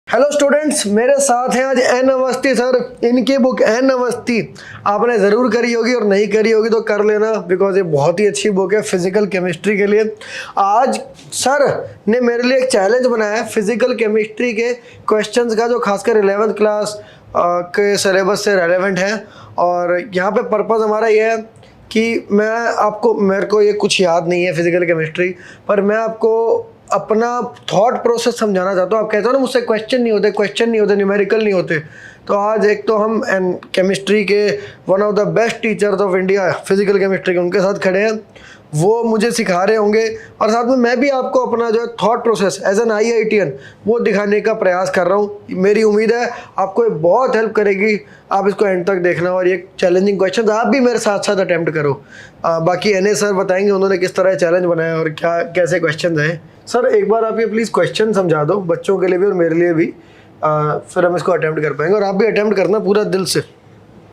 Hello students, मेरे साथ हैं आज एन अवस्थी सर। इनकी बुक एन अवस्थी आपने ज़रूर करी होगी और नहीं करी होगी तो कर लेना, बिकॉज ये बहुत ही अच्छी बुक है फिजिकल केमिस्ट्री के लिए। आज सर ने मेरे लिए एक चैलेंज बनाया है फिजिकल केमिस्ट्री के क्वेश्चंस का, जो खासकर 11th क्लास के सिलेबस से रेलेवेंट है। और यहाँ पे पर्पज़ हमारा ये है कि मेरे को ये कुछ याद नहीं है फिजिकल केमिस्ट्री, पर मैं आपको अपना थॉट प्रोसेस समझाना चाहता हूँ। आप कहते हो ना मुझसे क्वेश्चन नहीं होते, न्यूमेरिकल नहीं होते। तो आज एक तो हम केमिस्ट्री के one of the best teachers of India physical chemistry के, उनके साथ खड़े हैं, वो मुझे सिखा रहे होंगे और साथ में मैं भी आपको अपना जो है thought process as an IITian वो दिखाने का प्रयास कर रहा हूँ। मेरी उम्मीद है आपको ये बहुत हेल्प करेगी। आप इसको एंड तक देखना और ये चैलेंजिंग क्वेश्चन आप भी मेरे साथ साथ अटैम्प्ट करो। बाकी NA सर बताएंगे उन्होंने किस तरह चैलेंज बनाया और क्या कैसे क्वेश्चन हैं। सर एक बार आप ये प्लीज़ क्वेश्चन समझा दो बच्चों के लिए भी और मेरे लिए भी, फिर हम इसको अटैम्प्ट कर पाएंगे। और आप भी अटैम्प्ट करना पूरा दिल से।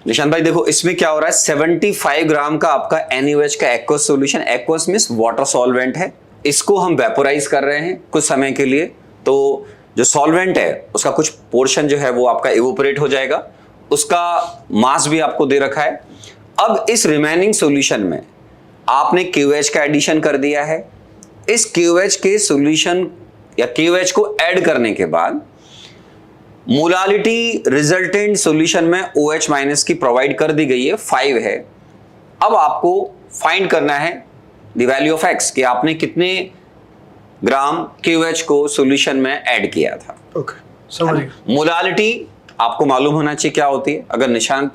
निशांत भाई देखो इसमें क्या हो रहा है, 75 ग्राम का आपका NaOH का aqueous solution, aqueous means water solvent है, इसको हम वेपोराइज कर रहे हैं कुछ समय के लिए। तो जो सॉल्वेंट है उसका कुछ पोर्शन जो है वो आपका इवोपरेट हो जाएगा, उसका मास भी आपको दे रखा है। अब इस रिमेनिंग सॉल्यूशन में आपने KOH का एडिशन कर दिया है। इस KOH के सॉल्यूशन या KOH को ऐड करने के बाद मोलालिटी रिजल्टेंट सॉल्यूशन में OH माइनस की प्रोवाइड कर दी गई है, 5 है। अब आपको फाइंड करना है द वैल्यू ऑफ X कि आपने कितने ग्राम KOH को सॉल्यूशन में ऐड किया था। ओके, समझ गया। मोलालिटी आपको मालूम होना चाहिए क्या होती है। अगर निशांत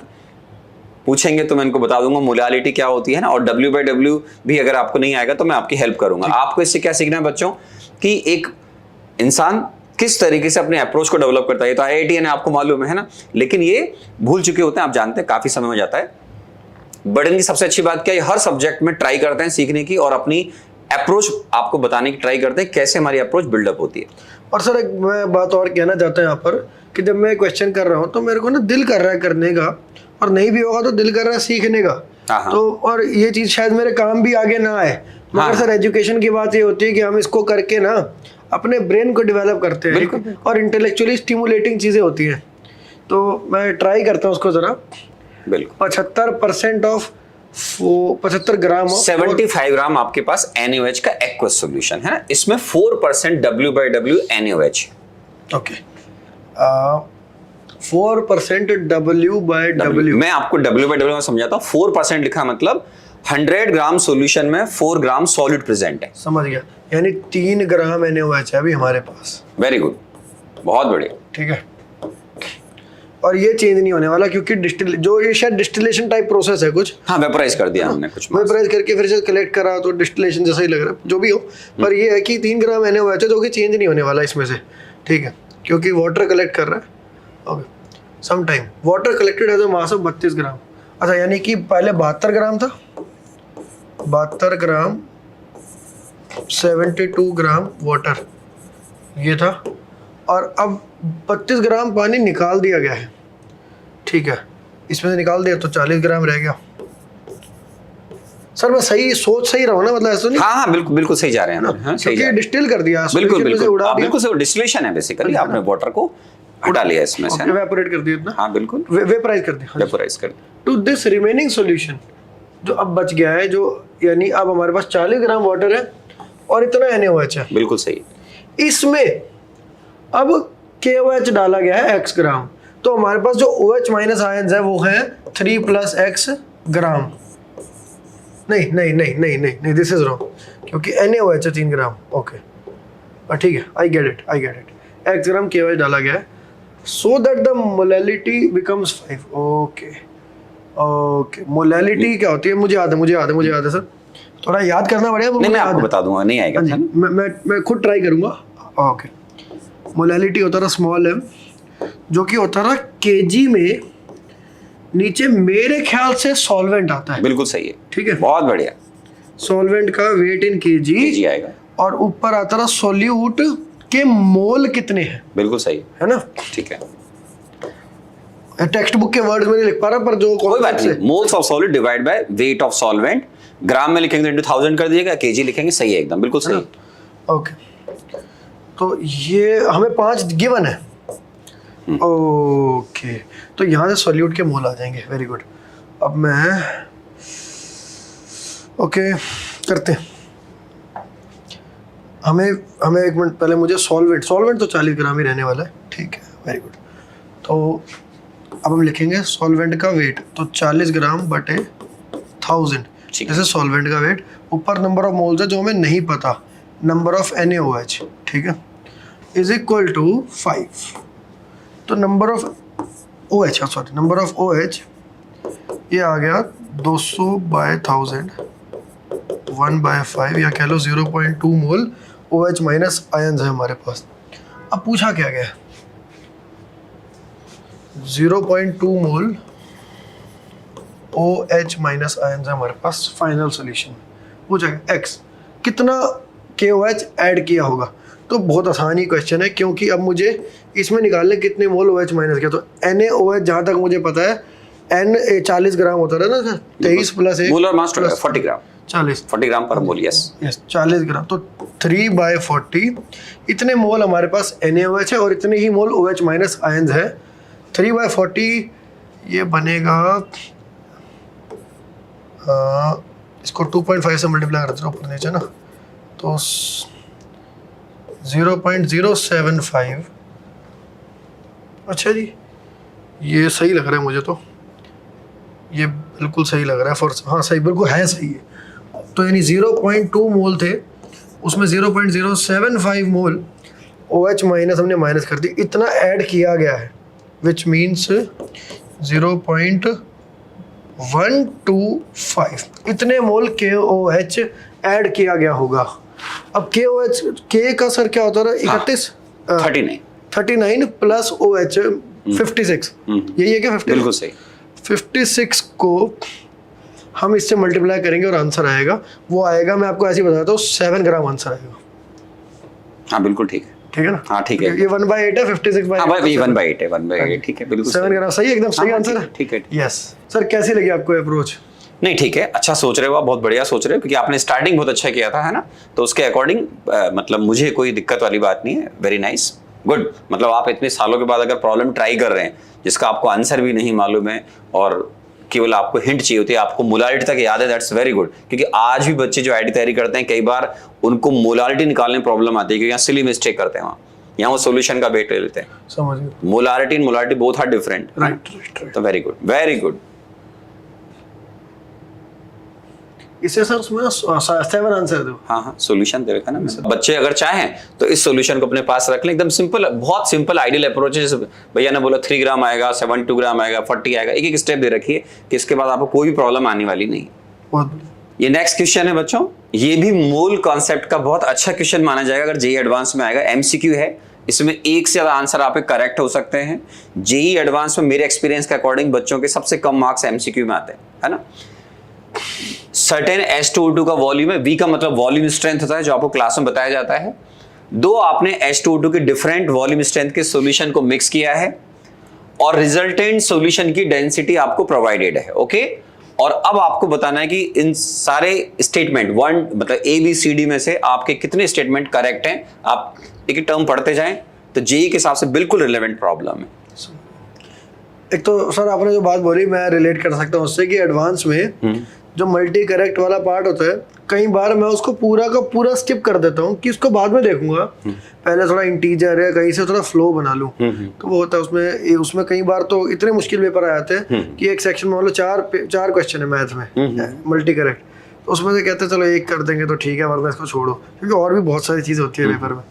पूछेंगे तो मैं इनको बता दूंगा मोलालिटी क्या होती है ना, और W/W भी अगर आपको नहीं आएगा तो मैं आपकी हेल्प करूंगा। आपको इससे क्या सीखना है बच्चों कि एक इंसान किस तरीके से अपने अप्रोच को डेवलप करता है। तो IITian आपको मालूम है ना, लेकिन ये भूल चुके होते हैं, आप जानते हैं काफी समय हो जाता है। बट इनकी सबसे अच्छी बात क्या है, हर सब्जेक्ट में ट्राई करते हैं सीखने की और अपनी अप्रोच आपको बताने की ट्राई करते हैं कैसे हमारी अप्रोच बिल्डअप होती है। और सर एक मैं बात और कहना चाहता हूँ यहाँ पर कि जब मैं क्वेश्चन कर रहा हूँ तो मेरे को ना दिल कर रहा है करने का, और नहीं भी होगा तो दिल कर रहा है सीखने का। तो और ये चीज़ शायद मेरे काम भी आगे ना आए, मगर सर एजुकेशन की बात ये होती है कि हम इसको करके ना अपने ब्रेन को डेवलप करते हैं और इंटेलेक्चुअली स्टिमुलेटिंग चीज़ें होती हैं। तो मैं ट्राई करता हूँ उसको ज़रा। बिल्कुल 75% ऑफ 75 ग्राम ऑफ 75 ग्राम आपके पास NaOH का एक्वस सॉल्यूशन है ना, इसमें 4% W/W NaOH। Okay, 4% W/W। मैं आपको W/W में समझाता हूँ। 4% लिखा मतलब 100 ग्राम सॉल्यूशन में 4 ग्राम सॉलिड प्रेजेंट है। समझ गया, यानी 3 ग्राम NaOH है अभी हमारे पास। वेरी गुड, बहुत बढ़िया। ठीक है, और ये चेंज नहीं होने वाला क्योंकि जो ये शायद डिस्टिलेशन टाइप प्रोसेस है कुछ। हाँ, वेपोराइज कर दिया हमने कुछ, वेपोराइज करके फिर से कलेक्ट करा तो डिस्टिलेशन जैसा ही लग रहा है, जो भी हो। पर ये है कि 3 ग्राम NaOH है जो कि चेंज नहीं होने वाला इसमें से। ठीक है, क्योंकि वाटर कलेक्ट कर रहा है। Okay, some time water collected as a mass of 32 gram. अच्छा, यानी कि पहले 72 ग्राम था, 72 ग्राम 72 ग्राम वाटर ये था, और अब 32 ग्राम पानी निकाल दिया गया है। ठीक है, इसमें से निकाल दिया तो 40 ग्राम रह गया। सर मैं सही रहा हूँ ना, मतलब ऐसा नहीं? हाँ बिल्कुल बिल्कुल सही जा रहे हैं ना। हाँ, क्योंकि डिस्टिल कर दिया, बिल्कुल बिल्कुल डिस्टिलेशन है बेसिकली, आपने वाटर को उड़ा लिया इसमें से, इवेपोरेट कर दिया इतना। हाँ बिल्कुल, वेपराइज कर दिया, वेपोराइज कर दिया। टू दिस रिमेनिंग सॉल्यूशन जो अब बच गया है, जो यानी अब हमारे पास 40 ग्राम वाटर है और इतना NaOH है। बिल्कुल सही। इसमें अब KOH डाला गया है X ग्राम, तो हमारे पास जो OH माइनस आयंस है वो है 3 + X ग्राम। नहीं, दिस इज रॉन्ग, क्योंकि NaOH है 3 ग्राम। ओके, ठीक है, I get it. X gram KOH डाला गया है so that the molality becomes 5। Okay, molality क्या होती है? मुझे याद है सर, थोड़ा याद करना पड़ेगा। नहीं, मैं आपको बता दूंगा, नहीं आएगा। मैं खुद ट्राई करूंगा। ओके, मोलैलिटी होता था स्मॉल m, जो कि होता था kg में। नीचे मेरे ख्याल से सॉल्वेंट आता है। बिल्कुल सही है, ठीक है, बहुत बढ़िया। सॉल्वेंट का वेट इन kg आएगा, और ऊपर आता था सोल्यूट के मोल कितने हैं। बिल्कुल सही है ना, ठीक है। टेक्स्ट बुक के वर्ड्स में नहीं लिख पा रहा, पर जो कोई बात नहीं, moles of solid divide by weight of solvent. Gram में लिखेंगे तो 1000 कर दीजिएगा, kg लिखेंगे, सही है एकदम, बिल्कुल सही। ओके, तो ये हमें 5 गिवन है। ओके, तो यहाँ से सॉल्यूट के मोल आ जाएंगे। Very good. अब मैं ओके करते हैं। हमें एक मिनट पहले मुझे सॉल्वेंट तो 40 ग्राम ही रहने वाला है, ठीक है। Very good. तो अब हम लिखेंगे सॉल्वेंट का वेट, तो 40 ग्राम बटे 1000 जैसे सॉल्वेंट का वेट। ऊपर नंबर ऑफ मोल्स है जो हमें नहीं पता, नंबर ऑफ NaOH, ठीक है, इज इक्वल टू 5। तो नंबर ऑफ OH ये आ गया 200/1000 1/5, या कह लो 0.2 मोल OH माइनस आयन्स है हमारे पास। अब पूछा क्या गया, 0.2 मोल OH माइनस आयन्स है हमारे पास फाइनल सोल्यूशन। पूछा गया X कितना KOH ऐड किया होगा। तो बहुत आसान ही क्वेश्चन है, क्योंकि अब मुझे इसमें निकालने कितने मोल OH माइनस किया। तो NaOH जहाँ तक मुझे पता है N 40 ग्राम होता है ना सर, 23 प्लस 1 मोलर मास 40 ग्राम, 40 ग्राम पर मोल। यस 40 ग्राम, तो 3/40 इतने मोल हमारे पास NaOH है और इतने ही मोल OH माइनस आयन्स है। 3/40 ये बनेगा इसको 2.5 से मल्टीप्लाई करते ऊपर नीचे ना, तो 0.075। अच्छा जी, ये सही लग रहा है मुझे, तो ये बिल्कुल सही लग रहा है। हाँ सही, बिल्कुल है, सही है। तो यानी 0.2 मोल थे, उसमें 0.075 मोल OH माइनस हमने माइनस कर दी, इतना ऐड किया गया है, विच मीन्स 0.125 इतने मोल KOH ऐड किया गया होगा। अब KOH K का सर क्या होता है, 39 प्लस OH 56, यही है क्या 50? बिल्कुल सही। 56 को हम इससे मल्टीप्लाई करेंगे और आंसर आएगा, वो आएगा, मैं आपको ऐसे ही बताता हूँ, 7 ग्राम आंसर आएगा। हाँ बिल्कुल ठीक है, ठीक है ना? हाँ ठीक है। ये 1/8 है, 56/8। हाँ भाई 1/8 है, 1/8 ठीक है, बिल्कुल 7 ग्राम सही, एकदम सही आंसर है। ठीक है। यस सर, कैसी लगी आपको अप्रोच? नहीं ठीक है, अच्छा सोच रहे हो आप, बहुत बढ़िया सोच रहे हो, क्योंकि आपने स्टार्टिंग बहुत अच्छा किया था, है ना, तो उसके अकॉर्डिंग मतलब मुझे कोई दिक्कत वाली बात नहीं है। Very nice, good. मतलब आप इतने सालों के बाद अगर प्रॉब्लम ट्राई कर रहे हैं जिसका आपको आंसर भी नहीं मालूम है और केवल आपको हिंट चाहिए होती है, आपको मोलालिटी तक याद है, दैट्स वेरी गुड। क्योंकि आज भी बच्चे जो आईटी तैयारी करते हैं, कई बार उनको मोलालिटी निकालने में प्रॉब्लम आती है, क्योंकि यहाँ सिली मिस्टेक करते हैं, यहाँ वो सोल्यूशन का वेट ले लेते हैं। समझ गए। Molality and molality both are different, right. तो वेरी गुड, वेरी गुड। इसे सर उसमें 7 आंसर दो। हाँ सॉल्यूशन दे रखा ना मैं। बच्चे अगर चाहें तो इस सॉल्यूशन को अपने पास रख लें, एकदम सिंपल, बहुत सिंपल आइडियल अप्रोच है। भैया ने बोला 3 ग्राम आएगा, 72 ग्राम आएगा, 40 आएगा, एक स्टेप दे रखिए कि इसके बाद आपको कोई भी प्रॉब्लम आने वाली नहीं। ये नेक्स्ट क्वेश्चन है बच्चों, ये भी मोल कॉन्सेप्ट का बहुत अच्छा क्वेश्चन माना जाएगा अगर जेईई एडवांस में आएगा। MCQ है, इसमें एक से ज्यादा आंसर आप करेक्ट हो सकते हैं। जेईई एडवांस में मेरे एक्सपीरियंस के अकॉर्डिंग बच्चों के सबसे कम मार्क्स MCQ में आते हैं, है ना। सर्टेन H2O2 का वॉल्यूम है, V का मतलब वॉल्यूम स्ट्रेंथ होता है जो आपको क्लास में बताया जाता है। दो आपने H2O2 के डिफरेंट वॉल्यूम स्ट्रेंथ के सॉल्यूशन को मिक्स किया है और रिजल्टेंट सॉल्यूशन की डेंसिटी आपको प्रोवाइडेड है, ओके। और अब आपको बताना है कि इन सारे स्टेटमेंट मतलब ABCD में से आपके कितने स्टेटमेंट करेक्ट हैं। आप एक टर्म पढ़ते जाएं तो जेईई के हिसाब से बिल्कुल रिलेवेंट प्रॉब्लम है। एक तो सर आपने जो बात बोली मैं रिलेट कर सकता हूँ उससे कि एडवांस में जो मल्टी करेक्ट वाला पार्ट होता है, कई बार मैं उसको पूरा का पूरा स्किप कर देता हूँ कि उसको बाद में देखूंगा, पहले थोड़ा इंटीजर है कहीं से थोड़ा फ्लो बना लूँ, तो वो होता है उसमें कई बार तो इतने मुश्किल पेपर आ जाते हैं कि एक सेक्शन में मतलब 4 क्वेश्चन है मैथ में मल्टी करेक्ट, तो उसमें से कहते हैं चलो एक कर देंगे तो ठीक है, वरना इसको छोड़ो, क्योंकि और भी बहुत सारी चीज़ होती है पेपर में,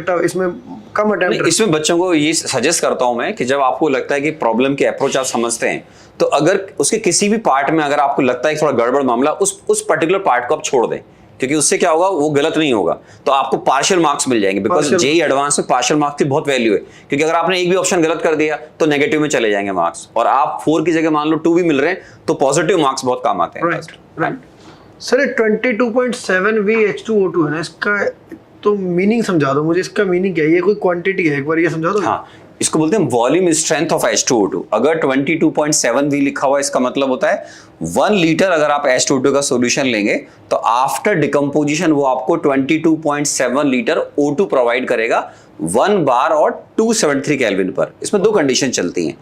तो इसमें कम अटेम्प्ट। इसमें बच्चों को ये सजेस्ट करता हूं मैं कि जब आपको लगता है कि प्रॉब्लम की अप्रोच आप समझते हैं, तो अगर उसके किसी भी पार्ट में अगर आपको लगता है कि थोड़ा गड़बड़ मामला, उस पर्टिकुलर पार्ट को आप छोड़ दें, क्योंकि उससे क्या होगा, वो गलत नहीं होगा, तो आपको पार्शियल मार्क्स मिल जाएंगे। बिकॉज जेईई एडवांस में पार्शियल मार्क्स की बहुत वैल्यू है, क्योंकि अगर आपने एक भी ऑप्शन गलत कर दिया तो नेगेटिव में चले जाएंगे मार्क्स, और आप 4 की जगह मान लो 2 भी मिल रहे हैं तो पॉजिटिव मार्क्स बहुत काम आते हैं। राइट सर, 22.7 V H2O2 है ना, इसका तो मीनिंग समझा दो मुझे, इसका मीनिंग क्या है, ये कोई क्वांटिटी है, एक बार ये समझा दो। हाँ, इसको बोलते हैं वॉल्यूम स्ट्रेंथ ऑफ H2O2। अगर 22.7 V लिखा हुआ है, इसका मतलब होता है 1 लीटर अगर आप H2O2 का सॉल्यूशन लेंगे तो आफ्टर डिकम्पोजिशन वो आपको 22.7 लीटर O2 प्रोवाइड करेगा, 1 बार और 273 केल्विन पर। इसमें दो कंडीशन चलती हैं।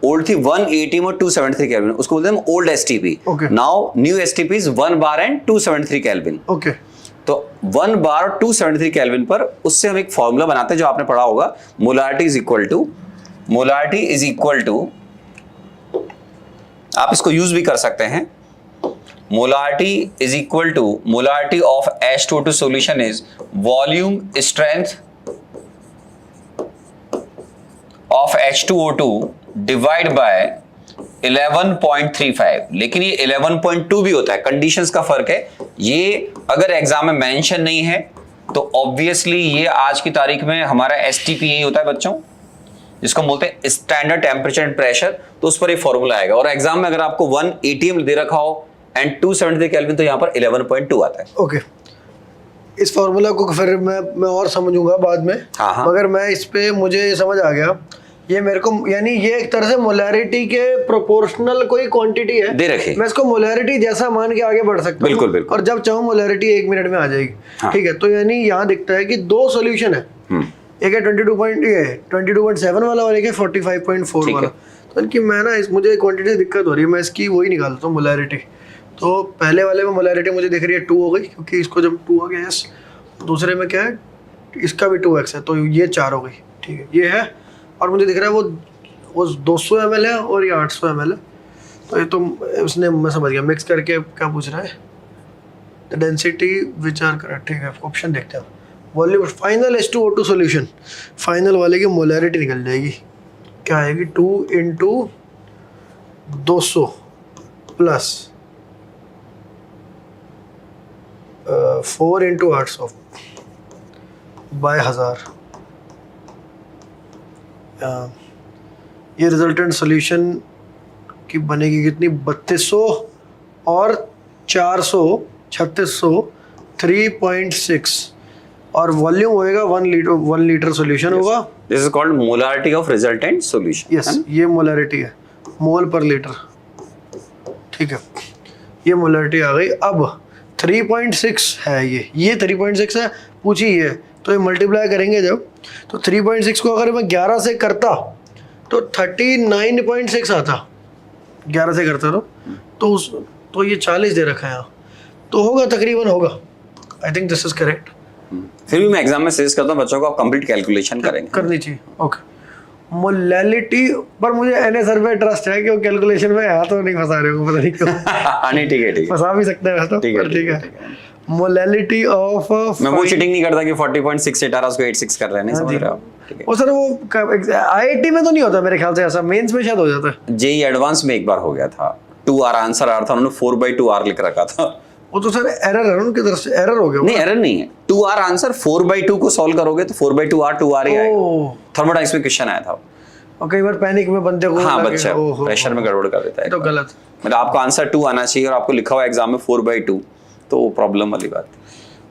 ओल्ड थी 180 और 273 केल्विन, उसको बोलते हैं old STP. Now new STP is 1 bar and 273 kelvin. Okay, तो 1 बार और 273 केल्विन पर उससे हम एक फॉर्मूला बनाते हैं जो आपने पढ़ा होगा, मोलारिटी इज इक्वल टू, आप इसको यूज भी कर सकते हैं, molarity is equal to molarity of H2O2 solution is volume strength of H2O2 divide by 11.35। लेकिन ये 11.2 भी होता है, कंडीशंस का फर्क है। ये अगर एग्जाम में मेंशन नहीं है तो ऑब्वियसली ये आज की तारीख में हमारा एसटीपी यही होता है बच्चों, जिसको बोलते हैं स्टैंडर्ड टेम्परेचर एंड प्रेशर। तो उस पर एक फॉर्मूला आएगा। और एग्जाम में अगर आपको 1 ATM दे रखा हो एंड 273 केल्विन तो यहाँ पर 11.2 आता है। ओके, इस फॉर्मूला को फिर मैं और समझूंगा बाद में। हाँ। मगर मैं इस पे मुझे ये समझ आ गया, ये मेरे को यानी ये एक तरह से मोलैरिटी के प्रोपोर्शनल कोई क्वांटिटी है दे रखी, मैं इसको मोलैरिटी जैसा मान के आगे बढ़ सकता हूँ। बिल्कुल। और जब चाहूँ मोलैरिटी 1 मिनट में आ जाएगी। हाँ। ठीक है, तो यानी यहाँ दिखता है कि 2 सोल्यूशन है, एक है 22.7 वाला और एक है 45.4 वाला। तो इनकी मैं ना मुझे क्वांटिटी दिक्कत हो रही है, मैं इसकी वही निकालता हूँ मोलैरिटी। तो पहले वाले में मोलैरिटी मुझे दिख रही है 2 हो गई, क्योंकि इसको जब 2 हो गया यस। दूसरे में क्या है, इसका भी 2x है, तो ये 4 हो गई। ठीक है, ये है। और मुझे दिख रहा है वो 200 ml है और ये 800 ml है। तो ये तो उसने, मैं समझ गया, मिक्स करके क्या पूछ रहा है, the density which are correct. ठीक है, ऑप्शन देखते हैं। Volume final H2O2 solution, final वाले की मोलैरिटी निकल जाएगी, क्या आएगी, 2 × 200 प्लस 4 × 800 बाय 1000। ये रिजल्टेंट सॉल्यूशन की बनेगी कितनी, 3200 और 400 3600 3.6 और वॉल्यूम होएगा 1 लीटर सॉल्यूशन होगा। This is called molarity of resultant solution. Yes, ये मोलैरिटी है, मोल पर लीटर। ठीक है, ये मोलैरिटी आ गई। अब 3.6 है, ये 3.6 है, पूछी ये, तो ये मल्टीप्लाई करेंगे जब, तो 3.6 को अगर मैं 11 से करता तो 39.6 आता, 11 से करता तो ये 40 दे रखा है यहाँ, तो होगा तकरीबन, होगा। I think this is correct. फिर भी मैं एग्जाम में सजेस्ट करता हूँ बच्चों को आप कंप्लीट कैलकुलेशन करेंगे, करनी चाहिए। ओके, मोलैरिटी पर मुझे एनए सर पे ट्रस्ट है कि वो कैलकुलेशन में यहाँ तो नहीं फंसा रहे हो, पता नहीं क्यों। नहीं, ठीक है, फंसा भी सकते हैं तो, ठीक है। मोलैरिटी ऑफ, मैं वो चीटिंग नहीं करता कि 40.6 आ रहा उसको 86 कर रहे हैं, नहीं समझ रहे आप। ठीक है, वो सर वो आईआईटी में तो नहीं होता मेरे ख्याल से ऐसा, मेंस में शायद हो जाता है। जेई एडवांस में एक बार हो गया था, 2R आंसर आ रहा था, उन्होंने 4/2R लिख रखा था। वो तो सर एरर है उनकी तरफ से, एरर हो गया। नहीं, एरर नहीं है, 2R आंसर 4/2 को सॉल्व करोगे तो 4/2R 2R ही आएगा। थर्मोडाइनमिक्स में क्वेश्चन आया था। और कई बार पैनिक में बंदे को, हाँ, बच्चा प्रेशर में गड़बड़ कर देता है, तो गलत। मतलब आपको आंसर 2 आना चाहिए और आपको लिखा हुआ एग्जाम में 4/2, तो प्रॉब्लम वाली बात है।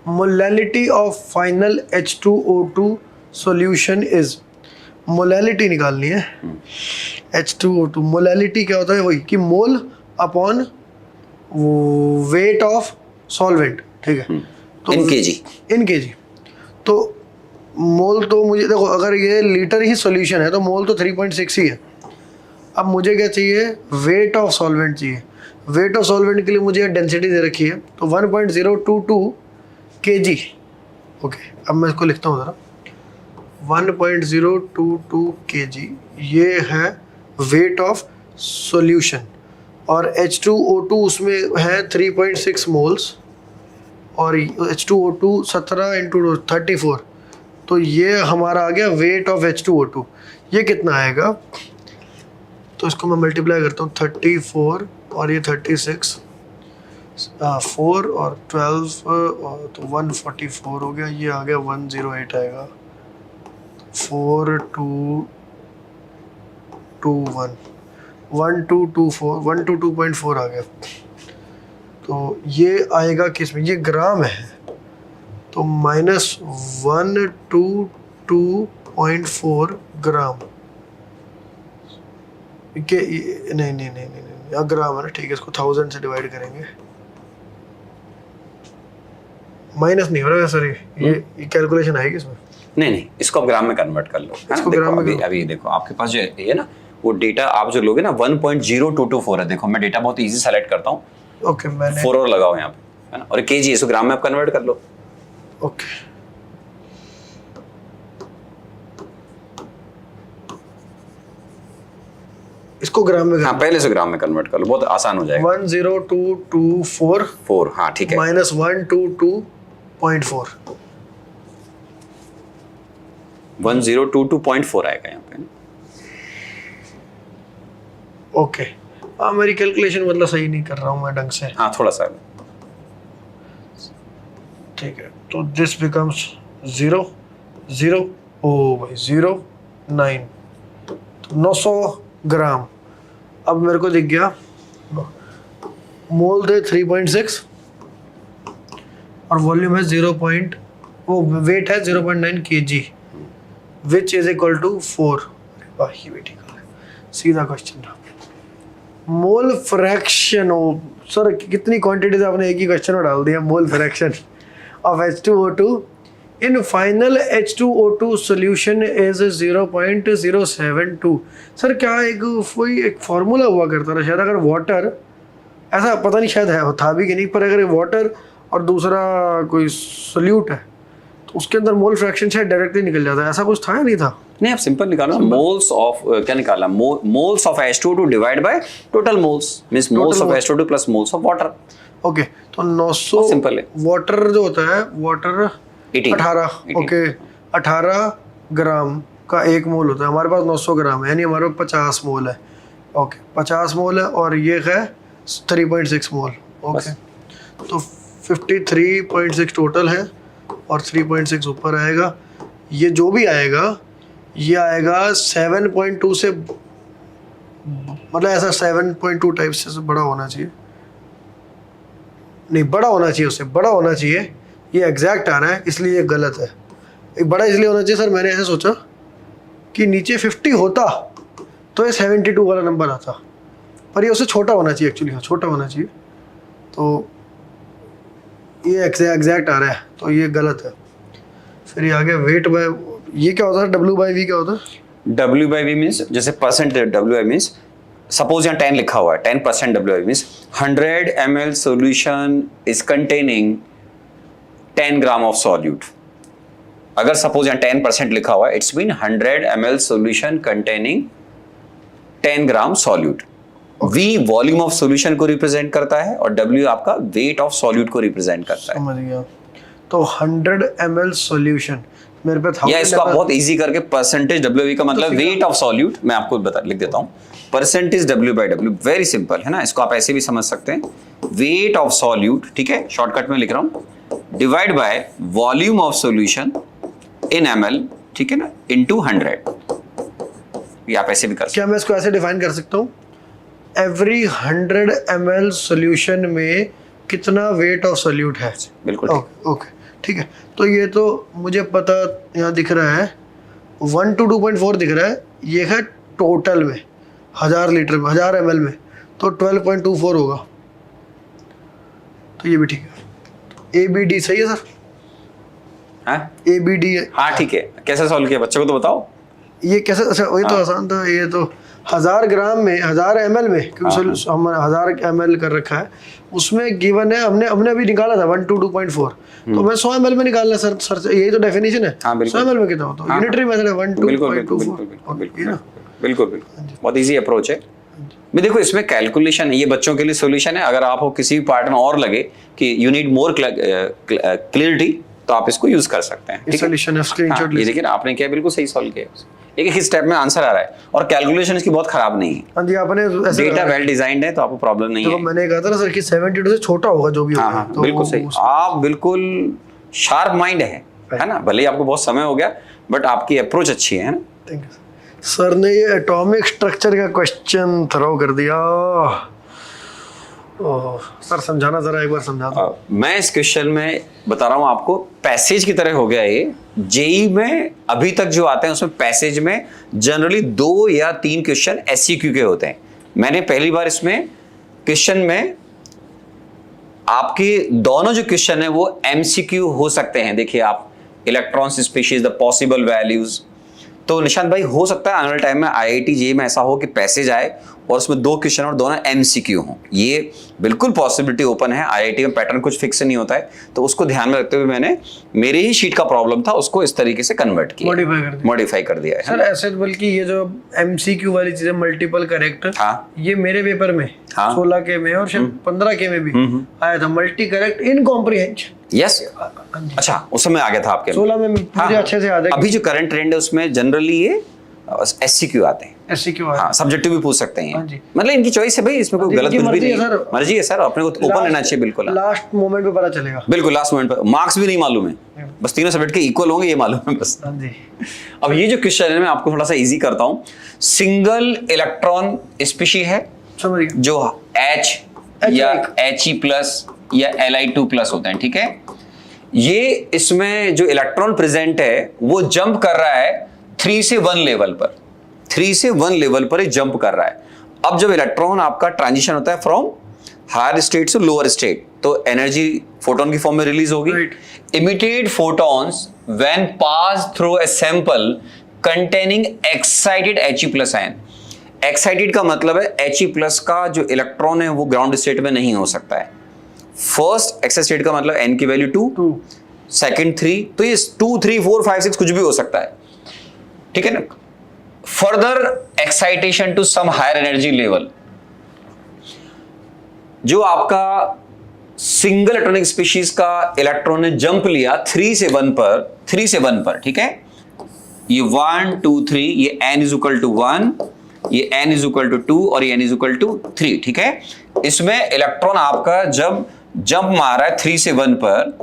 Molarity of final H2O2 solution is, molarity निकालनी है H2O2। मोलैरिटी क्या होता है, वही कि mole upon weight of solvent. ठीक है, तो इन केजी। तो मोल तो मुझे देखो, अगर ये लीटर ही सॉल्यूशन है तो मोल तो 3.6 ही है। अब मुझे क्या चाहिए, वेट ऑफ सॉल्वेंट चाहिए। वेट ऑफ सॉल्वेंट के लिए मुझे डेंसिटी दे रखी है, तो 1.022 kg। ओके, अब मैं इसको लिखता हूँ ज़रा, 1.022 kg ये है वेट ऑफ सॉल्यूशन। और H2O2 उसमें है 3.6 मोल्स, और H2O2 17 × 34, तो ये हमारा आ गया वेट ऑफ H2O2। ये कितना आएगा, तो इसको मैं मल्टीप्लाई करता हूँ, 34 और ये 36, 4 और 12 और तो 144 हो गया। ये आ गया 108 आएगा, 4221 1224 122.4 आ गया। तो ये आएगा किस में, ये ग्राम है, तो -122.4 ग्राम के, नहीं ग्राम है ना, ठीक है। इसको 1000 से डिवाइड करेंगे, माइनस नहीं हो रहा है सर, ये कैलकुलेशन आएगी इसमें। नहीं, इसको आप ग्राम में कन्वर्ट कर लो, है ना। इसको देखो ग्राम में अभी देखो आपके पास जो ये ना वो डेटा आप जो लोगे ना 1.0224 है। देखो मैं डेटा बहुत इजी सेलेक्ट करता हूँ, ओके मैंने 4 और लगाओ यहाँ पे, है ना। और केजी इसको ग्राम में आप कन्वर्ट कर लो। ओके इसको ग्राम में हाँ पहले से ग्राम में कन्वर्ट कर लो, बहुत आसान हो जाएगा। 10224 4, हाँ ठीक है। माइनस 122.4 1022.4 आएगा यहाँ पे। ओके हाँ मेरी कैलकुलेशन मतलब सही नहीं कर रहा हूँ मैं ढंग से। हाँ थोड़ा सा। ठीक है तो दिस बिकम्स 0 0 ओ भाई 0 9 तो 900 ग्राम। अब मेरे को दिख गया मोल थे 3.6 और वॉल्यूम है 0. वो वेट है 0.9 kg which is equal to 4। वाह ये भी ठीक है, सीधा क्वेश्चन था। मोल फ्रैक्शन ओ सर कितनी क्वांटिटीज आपने एक ही क्वेश्चन में डाल दिया। Mole fraction of H2O2 in final H2O2 solution is 0.072। सर क्या एक कोई एक फार्मूला हुआ करता था शायद, अगर वाटर ऐसा पता नहीं शायद है था भी कि नहीं, पर अगर वाटर और दूसरा कोई सोल्यूट है तो उसके अंदर मोल फ्रैक्शन शायद डायरेक्टली निकल जाता है, ऐसा कुछ था या नहीं था? नहीं आप सिंपल निकालो, मोल्स ऑफ क्या निकालना, moles of H2O2 divide by total moles, means moles of H2O2 plus moles of water. Okay तो 900 सिंपल है। वाटर जो होता है वाटर 18 ओके 18 ग्राम का 1 मोल होता है, हमारे पास 900 ग्राम है यानी हमारे पास 50 मोल है। ओके 50 मोल है और ये है 3.6 मोल। ओके तो 53.6 टोटल है और 3.6 ऊपर आएगा। ये जो भी आएगा ये आएगा 7.2 से, मतलब ऐसा 7.2 टाइप से बड़ा होना चाहिए, नहीं बड़ा होना चाहिए, उससे बड़ा होना चाहिए। ये एग्जैक्ट आ रहा है इसलिए ये गलत है। एक बड़ा इसलिए होना चाहिए सर, मैंने ऐसे सोचा कि नीचे 50 होता तो ये 72 वाला नंबर आता, पर ये उससे छोटा होना चाहिए एक्चुअली, हाँ छोटा होना चाहिए। तो ये एग्जैक्ट आ रहा है तो ये गलत है। फिर ये आगे वेट बाय, ये क्या होता है W/V क्या होता है? W/V मींस जैसे परसेंट, W मींस सपोज यहाँ 10 लिखा हुआ है, 10% W/V means 100 ml solution is containing 10 gram of solute. अगर सपोज यहाँ 10% लिखा हुआ है, it's mean 100 ml solution containing 10 gram solute. V volume of solution को रिप्रेजेंट करता है और W आपका वेट ऑफ सॉल्यूट को रिप्रेजेंट करता है। समझ गया। तो 100 ml सॉल्यूशन मेरे पे था, या इसको आप बहुत इजी करके परसेंटेज W का मतलब वेट ऑफ सॉल्यूट, मैं आपको लिख देता हूँ, परसेंटेज W/W, वेरी सिंपल है ना। इसको आप ऐसे भी समझ सकते हैं, वेट ऑफ सॉल्यूट, ठीक है शॉर्टकट में लिख रहा हूँ, divide by volume of solution in ml, ठीक है ना, इनटू 100। ये आप ऐसे भी कर सकते हैं। क्या मैं इसको ऐसे डिफाइन कर सकता हूँ, एवरी 100 ml सॉल्यूशन में कितना वेट ऑफ सॉल्यूट है? बिल्कुल ओके ठीक है। तो ये तो मुझे पता यहाँ दिख रहा है 1 to 2.4 दिख रहा है, ये है टोटल में 1000 लीटर में 1000 ml में, तो 12.24 होगा। तो ये भी ठीक है। ABD सही है सर? हाँ ABD हाँ ठीक है। कैसे सॉल्व किया बच्चों को तो बताओ। ये कैसे, अच्छा वही तो आसान था। ये तो 1000 ग्राम में 1000 ml में, क्योंकि हमने 1000 ml कर रखा है, उसमें गिवन है, हमने अभी निकाला था 1 to 2.4, तो मैं 100 ml में निकालना सर यही तो डेफिनेशन है। 100 ml में कितना होता है? यूनिटरी मेथड है 1 to 2.24। बिल्कुल बहुत इजी अप्रोच है। मैं देखो इसमें कैलकुलेशन है, ये बच्चों के लिए सॉल्यूशन है। अगर आपको किसी भी पार्ट में और लगे कि यू नीड मोर क्लियरिटी तो आप इसको यूज कर सकते हैं। सॉल्यूशन है, स्क्रीनशॉट ये देखिए ना, आपने क्या बिल्कुल सही सॉल्व किया, एक ही स्टेप में आंसर आ रहा है और कैलकुलेशन इसकी बहुत खराब नहीं है। हाँ जी, आपने ऐसे डेटा वेल डिजाइंड है तो आपको प्रॉब्लम नहीं है। तो मैंने कहा था ना सर कि 72 से छोटा होगा जो भी होगा। हाँ तो बिल्कुल सही, आप बिल्कुल शार्प माइंड है ना। भले ही आपको बहुत समय हो गया बट आपकी अप्रोच अच्छी है ना। थैंक यू सर ने ये एटॉमिक स्ट्रक्चर का क्वेश्चन थ्रो कर दिया। ओह सर समझाना जरा एक बार समझा दो। मैं इस क्वेश्चन में बता रहा हूँ आपको, पैसेज की तरह हो गया ये। जेई में अभी तक जो आते हैं उसमें पैसेज में जनरली 2 या 3 क्वेश्चन SCQ के होते हैं। मैंने पहली बार इसमें क्वेश्चन में आपके दोनों जो क्वेश्चन है वो MCQ हो सकते हैं। देखिए आप electrons species, the possible values. तो निशांत भाई हो सकता है आने वाले टाइम में IIT JEE में ऐसा हो कि पैसेज आए और उसमें 2 क्वेश्चन और दोनों MCQ हों। ये बिल्कुल पॉसिबिलिटी ओपन है। IIT में पैटर्न कुछ फिक्स नहीं होता है, तो उसको ध्यान में रखते हुए मैंने मेरे ही शीट का प्रॉब्लम था उसको इस तरीके से कन्वर्ट किया, मॉडिफाई कर दिया है सर। ऐसे बल्कि ये जो MCQ वाली चीजें मल्टीपल करेक्ट, हाँ, ये मेरे पेपर में हाँ, 16 के में और शायद 15 के में भी आया था, multi correct in comprehension. Yes, अच्छा उस समय आ गया था आपके 16 में मुझे अच्छे से याद है। अभी जो करंट ट्रेंड है उसमें जनरली ये SCQ आते हैं, SCQ हाँ, सब्जेक्टिव भी पूछ सकते हैं। हाँ जी। मतलब इनकी चॉइस है भाई, इसमें कोई गलत कुछ भी नहीं है, मर्जी है सर, अपने को ओपन रहना चाहिए। बिल्कुल लास्ट मोमेंट पे पता चलेगा, बिल्कुल लास्ट मोमेंट पे। मार्क्स भी नहीं मालूम है, बस तीनों सब्जेक्ट के इक्वल होंगे ये मालूम है बस। हाँ जी। अब ये जो क्वेश्चन है मैं आपको थोड़ा सा इजी करता हूँ। सिंगल इलेक्ट्रॉन स्पीशी है समझ गया, जो H या He+ या Li2+ होते हैं, ठीक है। ये इसमें जो इलेक्ट्रॉन प्रेजेंट है वो जंप कर रहा है 3 से 1 लेवल पर, 3 से 1 लेवल पर जंप कर रहा है। अब जब इलेक्ट्रॉन आपका ट्रांजिशन होता है फ्रॉम हायर स्टेट से लोअर स्टेट, तो एनर्जी फोटोन की फॉर्म में रिलीज होगी। Emitted photons when pass through a sample containing excited He+ ion. Excited का मतलब है He+ का जो इलेक्ट्रॉन है वो ग्राउंड स्टेट में नहीं हो सकता है। फर्स्ट एक्साइटेड स्टेट का मतलब n की वैल्यू 2, सेकंड 3, तो ये 2, 3, 4, 5, 6 कुछ भी हो सकता है, ठीक है ना। Further excitation to some higher energy level, जो आपका सिंगल इलेक्ट्रॉनिक स्पीशीज का इलेक्ट्रॉन ने जंप लिया 3 से 1 पर, ठीक है। ये 1, 2, 3, ये n = 1, ये n = 2 और ये n = 3, ठीक है। इसमें इलेक्ट्रॉन आपका जब जंप मार रहा है 3 से 1 पर,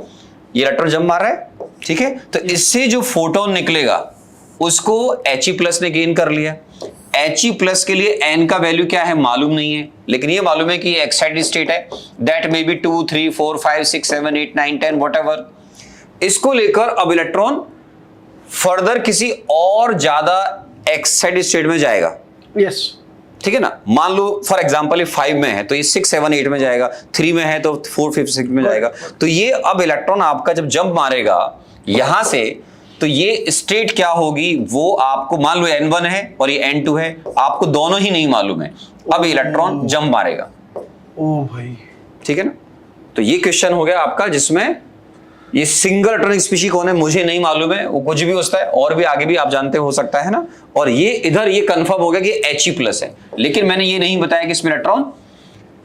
ये इलेक्ट्रॉन जंप मार रहा है, ठीक है। तो इससे जो फोटोन निकलेगा उसको He+ ने गेन कर लिया। He+ के लिए n का वैल्यू क्या है मालूम नहीं है, लेकिन ये मालूम है कि ये एक्साइटेड स्टेट है, दैट मे बी 2, 3, 4, 5, 6, 7, 8, 9, 10 व्हाटएवर। इसको लेकर अब इलेक्ट्रॉन फर्दर किसी और ज्यादा एक्साइटेड स्टेट में जाएगा, यस, ठीक है ना। मान लो फॉर एग्जांपल ये 5 में है तो ये 6, 7, 8 में जाएगा, 3 में है तो 4, 5, 6 में जाएगा। तो ये अब इलेक्ट्रॉन आपका जब जंप मारेगा यहां से, तो ये स्टेट क्या होगी वो आपको, मान लो N1 है और ये N2 है, आपको दोनों ही नहीं मालूम है, अब इलेक्ट्रॉन जंप मारेगा। ओ भाई, ठीक है ना। तो ये क्वेश्चन हो गया आपका जिसमें ये सिंगल इलेक्ट्रॉनिक स्पीशी कौन है मुझे नहीं मालूम है, वो कुछ भी हो सकता है और भी आगे भी आप जानते हो सकता है ना। और ये इधर ये कंफर्म हो गया कि He+ है, लेकिन मैंने ये नहीं बताया कि इसमें इलेक्ट्रॉन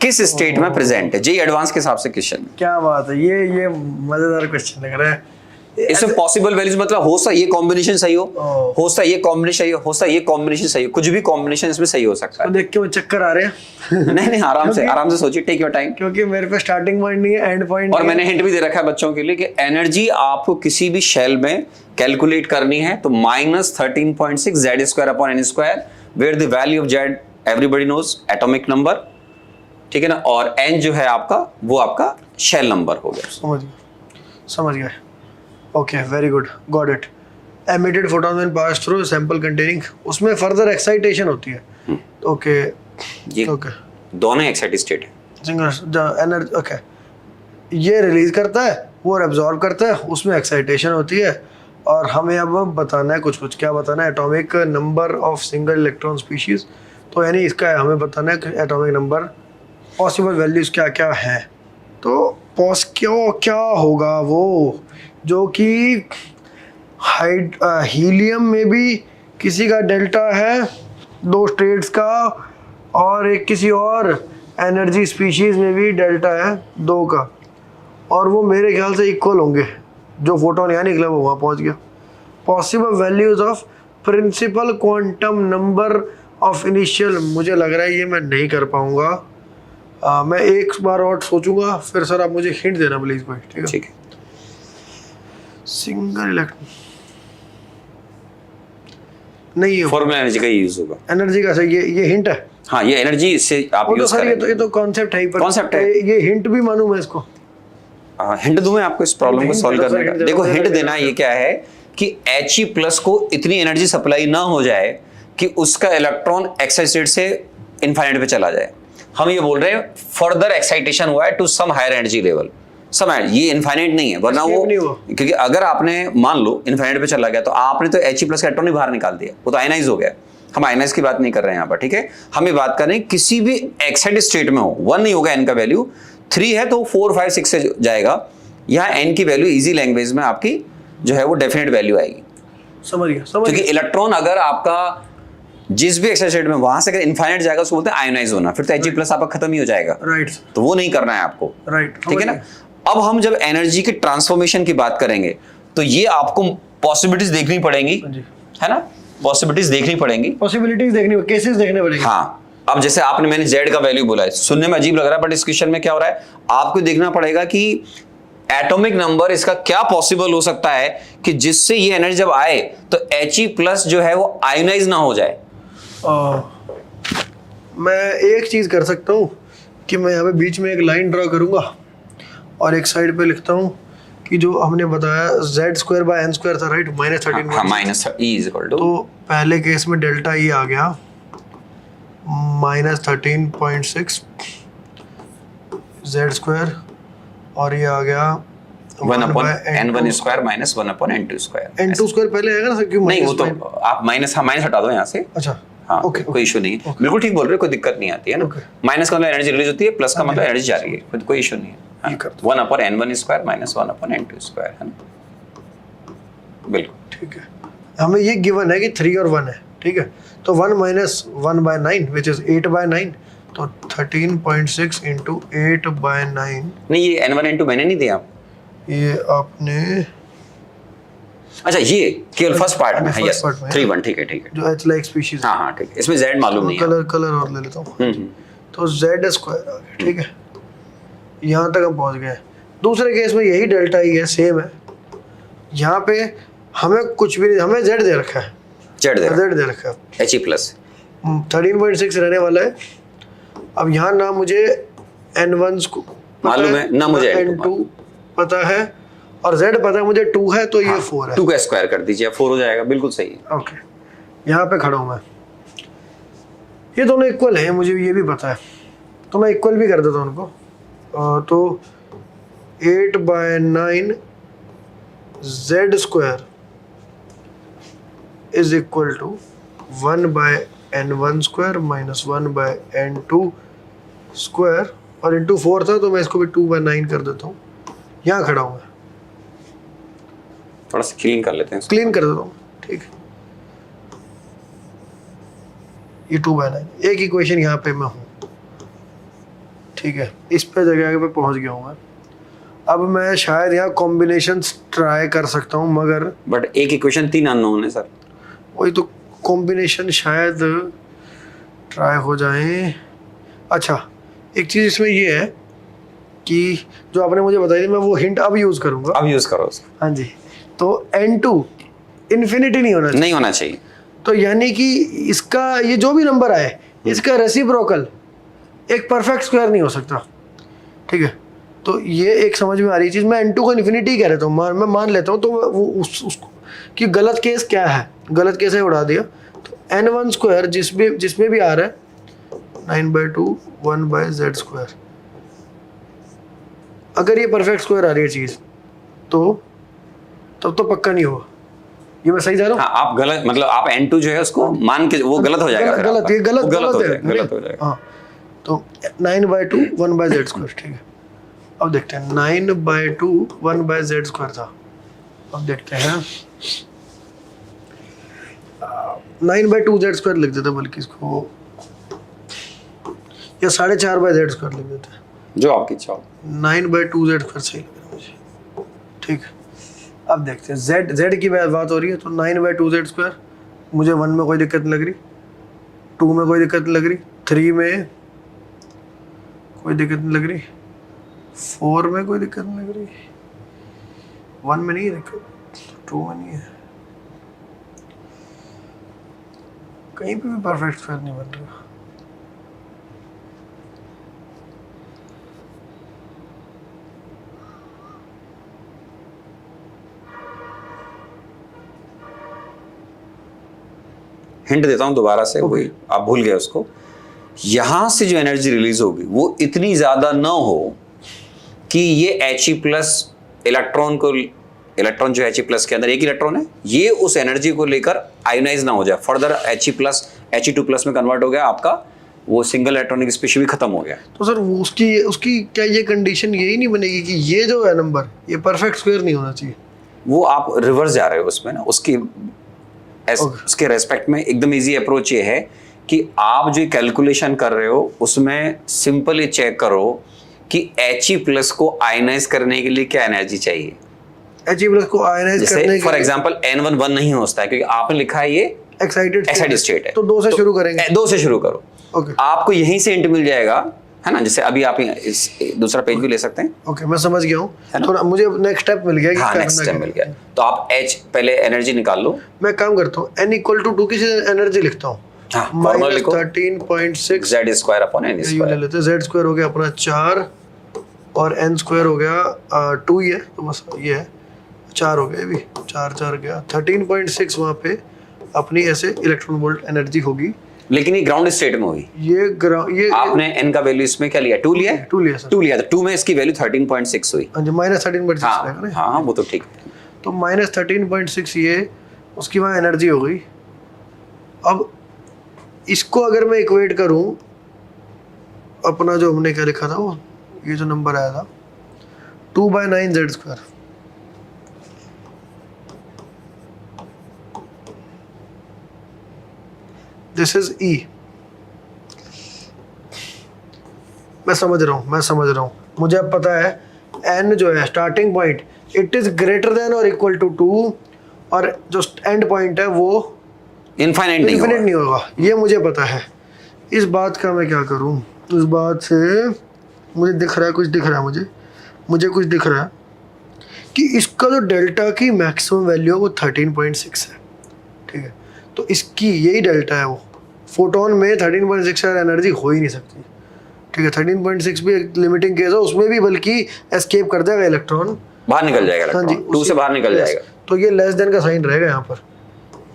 किस स्टेट में प्रेजेंट है। JEE एडवांस के हिसाब से क्वेश्चन, क्या बात है, ये मजेदार क्वेश्चन लग रहा है। इसमें पॉसिबल वैल्यूज मतलब हो सकता है ये कॉम्बिनेशन सही हो सकता है ये कॉम्बिनेशन सही हो सकता है ये कॉम्बिनेशन सही हो, कुछ भी कॉम्बिनेशन इसमें सही हो सकता है। तो देख के वो चक्कर आ रहे हैं। नहीं आराम से सोचिए, टेक योर टाइम, क्योंकि मेरे पे स्टार्टिंग पॉइंट नहीं है, एंड पॉइंट। और मैंने हिंट भी दे रखा है बच्चों के लिए कि एनर्जी आपको किसी भी शेल में कैलकुलेट करनी है तो -13.6 Z²/n², where the value of Z everybody knows atomic number, ठीक है ना। और n जो है आपका वो आपका शेल नंबर हो गया। समझ गए। Okay, very good, got it. Emitted photon when pass through sample containing, उसमें फर्दर एक्साइटेशन होती है। ओके, ये ओके, दोनों एक्साइटेड स्टेट है। सिंगल एनर्जी, ओके, ये रिलीज करता है, वो एब्जॉर्ब करता है, उसमें एक्साइटेशन होती है। और हमें अब बताना है कुछ क्या बताना है, atomic number of single electron species. तो यानी इसका हमें बताना है कि एटॉमिक नंबर, पॉसिबल वैल्यूज क्या क्या है। तो क्या होगा वो जो कि हीलियम में भी किसी का डेल्टा है 2 स्टेट्स का, और एक किसी और एनर्जी स्पीशीज में भी डेल्टा है 2 का, और वो मेरे ख्याल से इक्वल होंगे। जो फोटोन यहाँ निकला वो वहाँ पहुँच गया। Possible values of principal quantum number of initial, मुझे लग रहा है ये मैं नहीं कर पाऊँगा। मैं एक बार और सोचूंगा, फिर सर आप मुझे हिंट देना प्लीज कोई, ठीक है? ठीक है। सिंगल इलेक्ट्रॉन नहीं है, फॉर्मूला एनर्जी का यूज होगा। एनर्जी का सही, ये हिंट है। हाँ, ये एनर्जी इससे आप यूज करेंगे। ये तो कॉन्सेप्ट है ही, पर कॉन्सेप्ट है, ये हिंट भी मालूम है इसको। हिंट दूं मैं आपको इस प्रॉब्लम को सॉल्व करने का। देखो हिंट देना ये क्या है कि He+ को इतनी एनर्जी सप्लाई ना हो जाए कि उसका इलेक्ट्रॉन एक्साइटेड से इनफाइनाइट पे चला जाए। हम ये बोल रहे हैं फर्दर एक्साइटेशन हुआ है to some higher energy level, समय ये इनफाइनाइट नहीं है, वरना Escape नहीं वो हुआ। क्योंकि अगर आपने मान लो इनफाइनाइट पे चला गया तो आपने तो He+ का इलेक्ट्रॉन ही बाहर निकाल दिया, वो तो आयनाइज हो गया। हम आयनाइज की बात नहीं कर रहे हैं यहाँ पर, ठीक है। हम ये बात कर रहे हैं किसी भी एक्साइटेड स्टेट में हो, 1 नहीं होगा n का वैल्यू, 3 है तो 4 5 6 से जाएगा। यहाँ n की वैल्यू इजी लैंग्वेज में आपकी जो है वो डेफिनेट वैल्यू आएगी, समझ गया क्योंकि इलेक्ट्रॉन अगर आपका जिस भी एक्साइटेड स्टेट में वहां से अगर इनफाइनाइट जाएगा उसको बोलते हैं आयोनाइज होना, फिर तो He+ आपका खत्म ही हो जाएगा। राइट तो वो नहीं करना है आपको, राइट, ठीक है ना। अब हम जब एनर्जी की ट्रांसफॉर्मेशन की बात करेंगे तो ये आपको पॉसिबिलिटीज देखनी पड़ेंगी, है ना, पॉसिबिलिटीज देखनी पड़ेंगी, पॉसिबिलिटीज देखनी, केसेस देखने पड़ेंगे। हाँ। अब जैसे आपने मैंने Z का वैल्यू बोला है, सुनने में अजीब लग रहा है, बट इस क्वेश्चन में क्या हो रहा है, आपको देखना पड़ेगा कि एटॉमिक नंबर इसका क्या पॉसिबल हो सकता है कि जिससे ये एनर्जी जब आए तो He+ जो है वो आयोनाइज ना हो जाए। मैं एक चीज कर सकता हूँ कि मैं यहाँ पे बीच में एक लाइन ड्रॉ करूंगा और एक साइड पे लिखता हूँ कि जो हमने बताया Z²/n² था, राइट, -13। हाँ, माइनस E = तो पहले केस में डेल्टा E आ गया -13.6 Z², और ये आ गया 1/n1² - 1/n2²। n2² पहले आएगा ना सर, क्यों नहीं, वो तो माइनस? आप माइनस हटा दो यहाँ से। अच्छा, हाँ, ओके, कोई इशू नहीं है, बिल्कुल ठीक बोल रहे हो, कोई दिक्कत नहीं आती है ना। माइनस का मतलब एनर्जी रिलीज होती है, प्लस का मतलब एनर्जी जा रही है, कोई इशू नहीं है। 1/n1² - 1/n2², है ना, बिल्कुल ठीक है। हमें ये गिवन है कि 3 और 1 है, ठीक है। तो 1 - 1/9 विच इज 8/9, तो 13.6 × 8/9। नहीं, ये n1 n2 मैंने नहीं दिया। ये आपने अच्छा, ये केवल फर्स्ट पार्ट में है, यस, part में है। 3 1, ठीक है, ठीक है। जो H-like स्पीशीज, हाँ हाँ, ठीक है, इसमें Z मालूम नहीं है। कलर और ले लेता हूँ। तो Z² आ गया, ठीक है। यहाँ तक हम पहुँच गए। दूसरे केस में यही डेल्टा ही है, सेम है। यहाँ पे हमें कुछ भी नहीं, हमें Z दे रखा है, Z दे रखा है, He+। 13.6 रहने वाला है। अब यहाँ ना मुझे n1 को मालूम है, ना मुझे n2 पता है, और Z पता है मुझे 2 है, तो ये 4 है। 2 का स्क्वायर कर दीजिए, 4 हो जाएगा, बिल्कुल सही है। ओके, यहाँ पे खड़ा हूँ मैं, ये दोनों इक्वल हैं, मुझे ये भी पता है, तो मैं इक्वल भी कर देता हूँ उनको। तो 8/9 Z² is equal to 1/n1² - 1/n2², और इंटू 4 था तो मैं इसको भी 2/9 कर देता हूँ। यहाँ खड़ा हूँ मैं, थोड़ा सा क्लीन कर लेते हैं, क्लीन कर देता हूँ, ठीक है। ये 2/9, एक इक्वेशन यहाँ पे मैं हूँ, ठीक है। इस पे जगह पे पहुँच गया हूँ मैं। अब मैं शायद यहाँ कॉम्बिनेशन ट्राई कर सकता हूँ, मगर बट एक इक्वेशन 3 अननोन है सर। वही तो, कॉम्बिनेशन शायद ट्राई हो जाए। अच्छा, एक चीज़ इसमें ये है कि जो आपने मुझे बताई थी, मैं वो हिंट अब यूज़ करूँगा। अब यूज करो उसको। हाँ जी। तो n2 इन्फिनिटी नहीं होना चाहिए, नहीं होना चाहिए। तो यानी कि इसका ये जो भी नंबर आए, इसका रेसिप्रोकल एक परफेक्ट स्क्वायर नहीं हो सकता, ठीक है। तो ये एक समझ में आ रही चीज़। मैं n2 को इन्फिनिटी कह रहा हूँ, मैं मान लेता हूँ, तो वो उसको कि गलत केस क्या है, गलत केस है उड़ा दिया। तो n1² जिसमें भी आ रहा है 9/2 1/z², अगर ये परफेक्ट स्क्वायर आ रही है चीज़, तो तब तो पक्का नहीं होगा। ये मैं सही जा रहा हूँ? हाँ, आप गलत, मतलब आप n2 जो है उसको मान के वो गलत हो जाएगा, फिर गलत, आपका। ये गलत हो है, जाएगा, गलत हो जाएगा। हाँ। तो 9/2 1/z², ठीक है। अब देखते हैं, 9/2 1/z² था। अब देखते हैं 9/2 z² लिख देते, बल्कि इसको, या 4.5/z² लिख देते हैं, जो आपकी इच्छा हो। 9/2 z² सही लग रहा है मुझे, ठीक है। अब देखते हैं, z की बात हो रही है, तो 9/2 z², मुझे 1 में कोई दिक्कत नहीं लग रही, 2 में कोई दिक्कत नहीं लग रही, 3 में कोई दिक्कत नहीं लग रही, 4 में कोई दिक्कत नहीं लग रही, 1 में नहीं है दिक्कत, 2 में नहीं है, कहीं पे भी परफेक्ट स्क्वायर नहीं बन रहा। हिंट देता हूं दोबारा से, वही आप भूल गए उसको। यहां से जो एनर्जी रिलीज होगी वो इतनी ज्यादा ना हो कि ये He+ इलेक्ट्रॉन जो He+ के अंदर एक इलेक्ट्रॉन है, ये उस एनर्जी को लेकर आयोनाइज ना हो जाए, फर्दर He+ में कन्वर्ट हो गया, आपका वो सिंगल इलेक्ट्रॉनिक स्पीशीज भी खत्म हो गया। तो सर वो उसकी क्या ये कंडीशन यही नहीं बनेगी कि ये जो है नंबर ये परफेक्ट स्क्वायर नहीं होना चाहिए? वो आप रिवर्स जा रहे हो उसमें ना, उसके रेस्पेक्ट में एकदम इजी अप्रोच ये है कि आप जो कैलकुलेशन कर रहे हो उसमें सिंपली चेक करो कि He+ को आयनाइज करने के लिए क्या एनर्जी चाहिए। He+ को आयनाइज करने के फॉर एग्जांपल N1 1 नहीं होता है क्योंकि आपने लिखा है ये एक्साइटेड स्टेट है, तो 2 से शुरू करेंगे। 2 से शुरू करो। ओके आपको यहीं से हिंट मिल जाएगा, है ना, जैसे अभी आप इस दूसरा पेज भी ले सकते हैं। ओके मैं समझ गया हूँ, है ना? थोड़ा मुझे नेक्स्ट स्टेप मिल गया कि हाँ, क्या नेक्स्ट करना स्टेप है। मिल गया। तो आप H पहले एनर्जी निकाल लो। मैं काम करता हूँ, N=2 की एनर्जी लिखता हूँ, हाँ, फॉर्मूला लिखो, -13.6 Z² ये ले लेते हैं, Z² हो गया अपना 4 और N² हो गया 2 ही है, तो बस ये है 4 हो गया, भी 4 गया 13.6 वहाँ पे अपनी ऐसे इलेक्ट्रॉन वोल्ट एनर्जी होगी। लेकिन ये ग्राउंड स्टेट में हुई। ये आपने N का वैल्यू इसमें क्या लिया, 2 लिया? 2 लिया सर। 2 लिया, तो 2 में इसकी वैल्यू 13.6 हुई। हाँ जी, -13.6 हाँ रहेगा ना। हाँ, वो तो ठीक है। तो -13.6 ये उसकी वहाँ एनर्जी हो गई। अब इसको अगर मैं इक्वेट करूँ अपना जो हमने क्या लिखा था, वो ये जो नंबर आया था 2/9 Z², दिस इज E। मैं समझ रहा हूँ, मुझे अब पता है N जो है starting point it is greater than और इक्वल टू 2, और जो एंड पॉइंट है वो इनफाइनाइट नहीं होगा, ये मुझे पता है। इस बात का मैं क्या करूँ, इस बात से मुझे दिख रहा है, कुछ दिख रहा है मुझे कुछ दिख रहा है कि इसका जो डेल्टा की मैक्सिमम वैल्यू है वो 13.6 है, ठीक है। तो इसकी यही डेल्टा है, वो फोटोन में 13.6 एनर्जी हो ही नहीं सकती, ठीक है। 13.6 भी एक लिमिटिंग केस है, उसमें भी बल्कि एस्केप कर जाएगा इलेक्ट्रॉन, बाहर निकल जाएगा, हाँ जी, 2 से बाहर निकल जाएगा। तो ये लेस देन का साइन रहेगा यहाँ पर,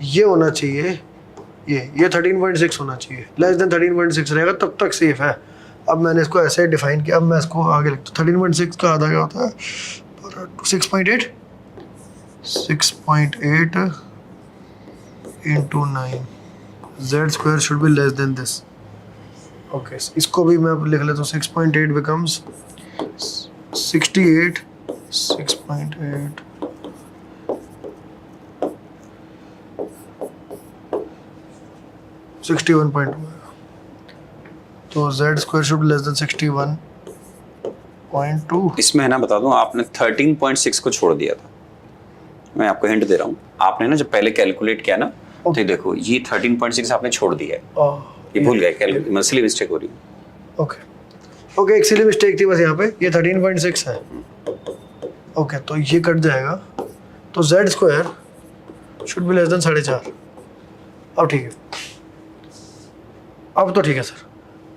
ये होना चाहिए, ये 13.6 होना चाहिए, लेस देन 13.6 रहेगा तब तक सेफ है। अब मैंने इसको ऐसे डिफाइन किया, अब मैं इसको आगे लिखता हूँ। 13.6 का आधा क्या होता है, 6.8 into 9 Z² should be less than this। Okay, इसको भी मैं लिख लेता हूँ, 6.8 becomes 68, 6.8 61.2, तो Z² should be less than 61.2। इसमें है ना, बता दूं, आपने 13.6 को छोड़ दिया था। मैं आपको हिंट दे रहा हूँ, आपने ना जब पहले कैलकुलेट किया ना, तो ये देखो ये 13.6 आपने छोड़ दिया है, ये भूल गए, मसली मिस्टेक हो रही है। ओके एक सिली मिस्टेक थी बस यहाँ पे, ये 13.6 है। ओके, तो ये कट जाएगा, तो Z² should be less than 4.5। अब ठीक है, अब तो ठीक है सर,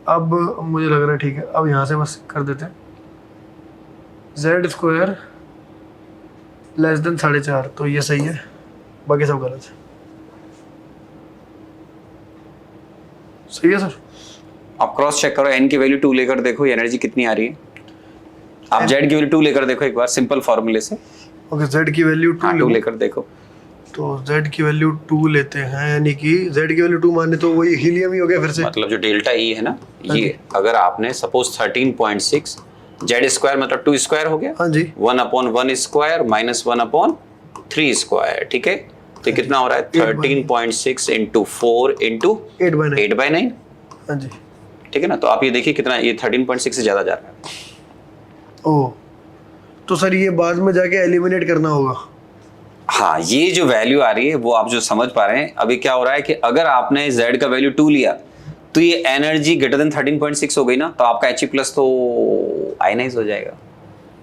अब मुझे लग रहा है ठीक है। अब यहाँ से बस कर देते हैं Z² लेस देन 4.5, तो ये सही है, बाकी सब गलत है। सही है सर। आप क्रॉस चेक करो, N की वैल्यू 2 लेकर देखो ये एनर्जी कितनी आ रही है। आप Z की वैल्यू 2 लेकर देखो एक बार, सिंपल फॉर्मूले से। ओके, Z की वैल्यू 2 लेकर देखो, तो Z की वैल्यू 2 लेते हैं, यानी कि Z की वैल्यू 2 माने तो वही हीलियम ही हो गया फिर से। मतलब जो डेल्टा E है ना, ये अगर आपने सपोज 13.6 Z² मतलब 2² हो गया, हाँ जी, 1/1² माइनस 1/3², ठीक है। तो कितना हो रहा है, 13.6 into 4 into 8/9, हाँ जी। ठीक है ना। तो आप ये देखिए कितना, ये 13.6 से ज्यादा जा रहा है। ओह, तो सर ये बाद में जाके एलिमिनेट करना होगा। हाँ, ये जो वैल्यू आ रही है वो आप जो समझ पा रहे हैं, अभी क्या हो रहा है कि अगर आपने Z का वैल्यू 2 लिया तो ये एनर्जी ग्रेटर देन 13.6 हो गई ना, तो आपका He+ तो आयनाइज हो जाएगा।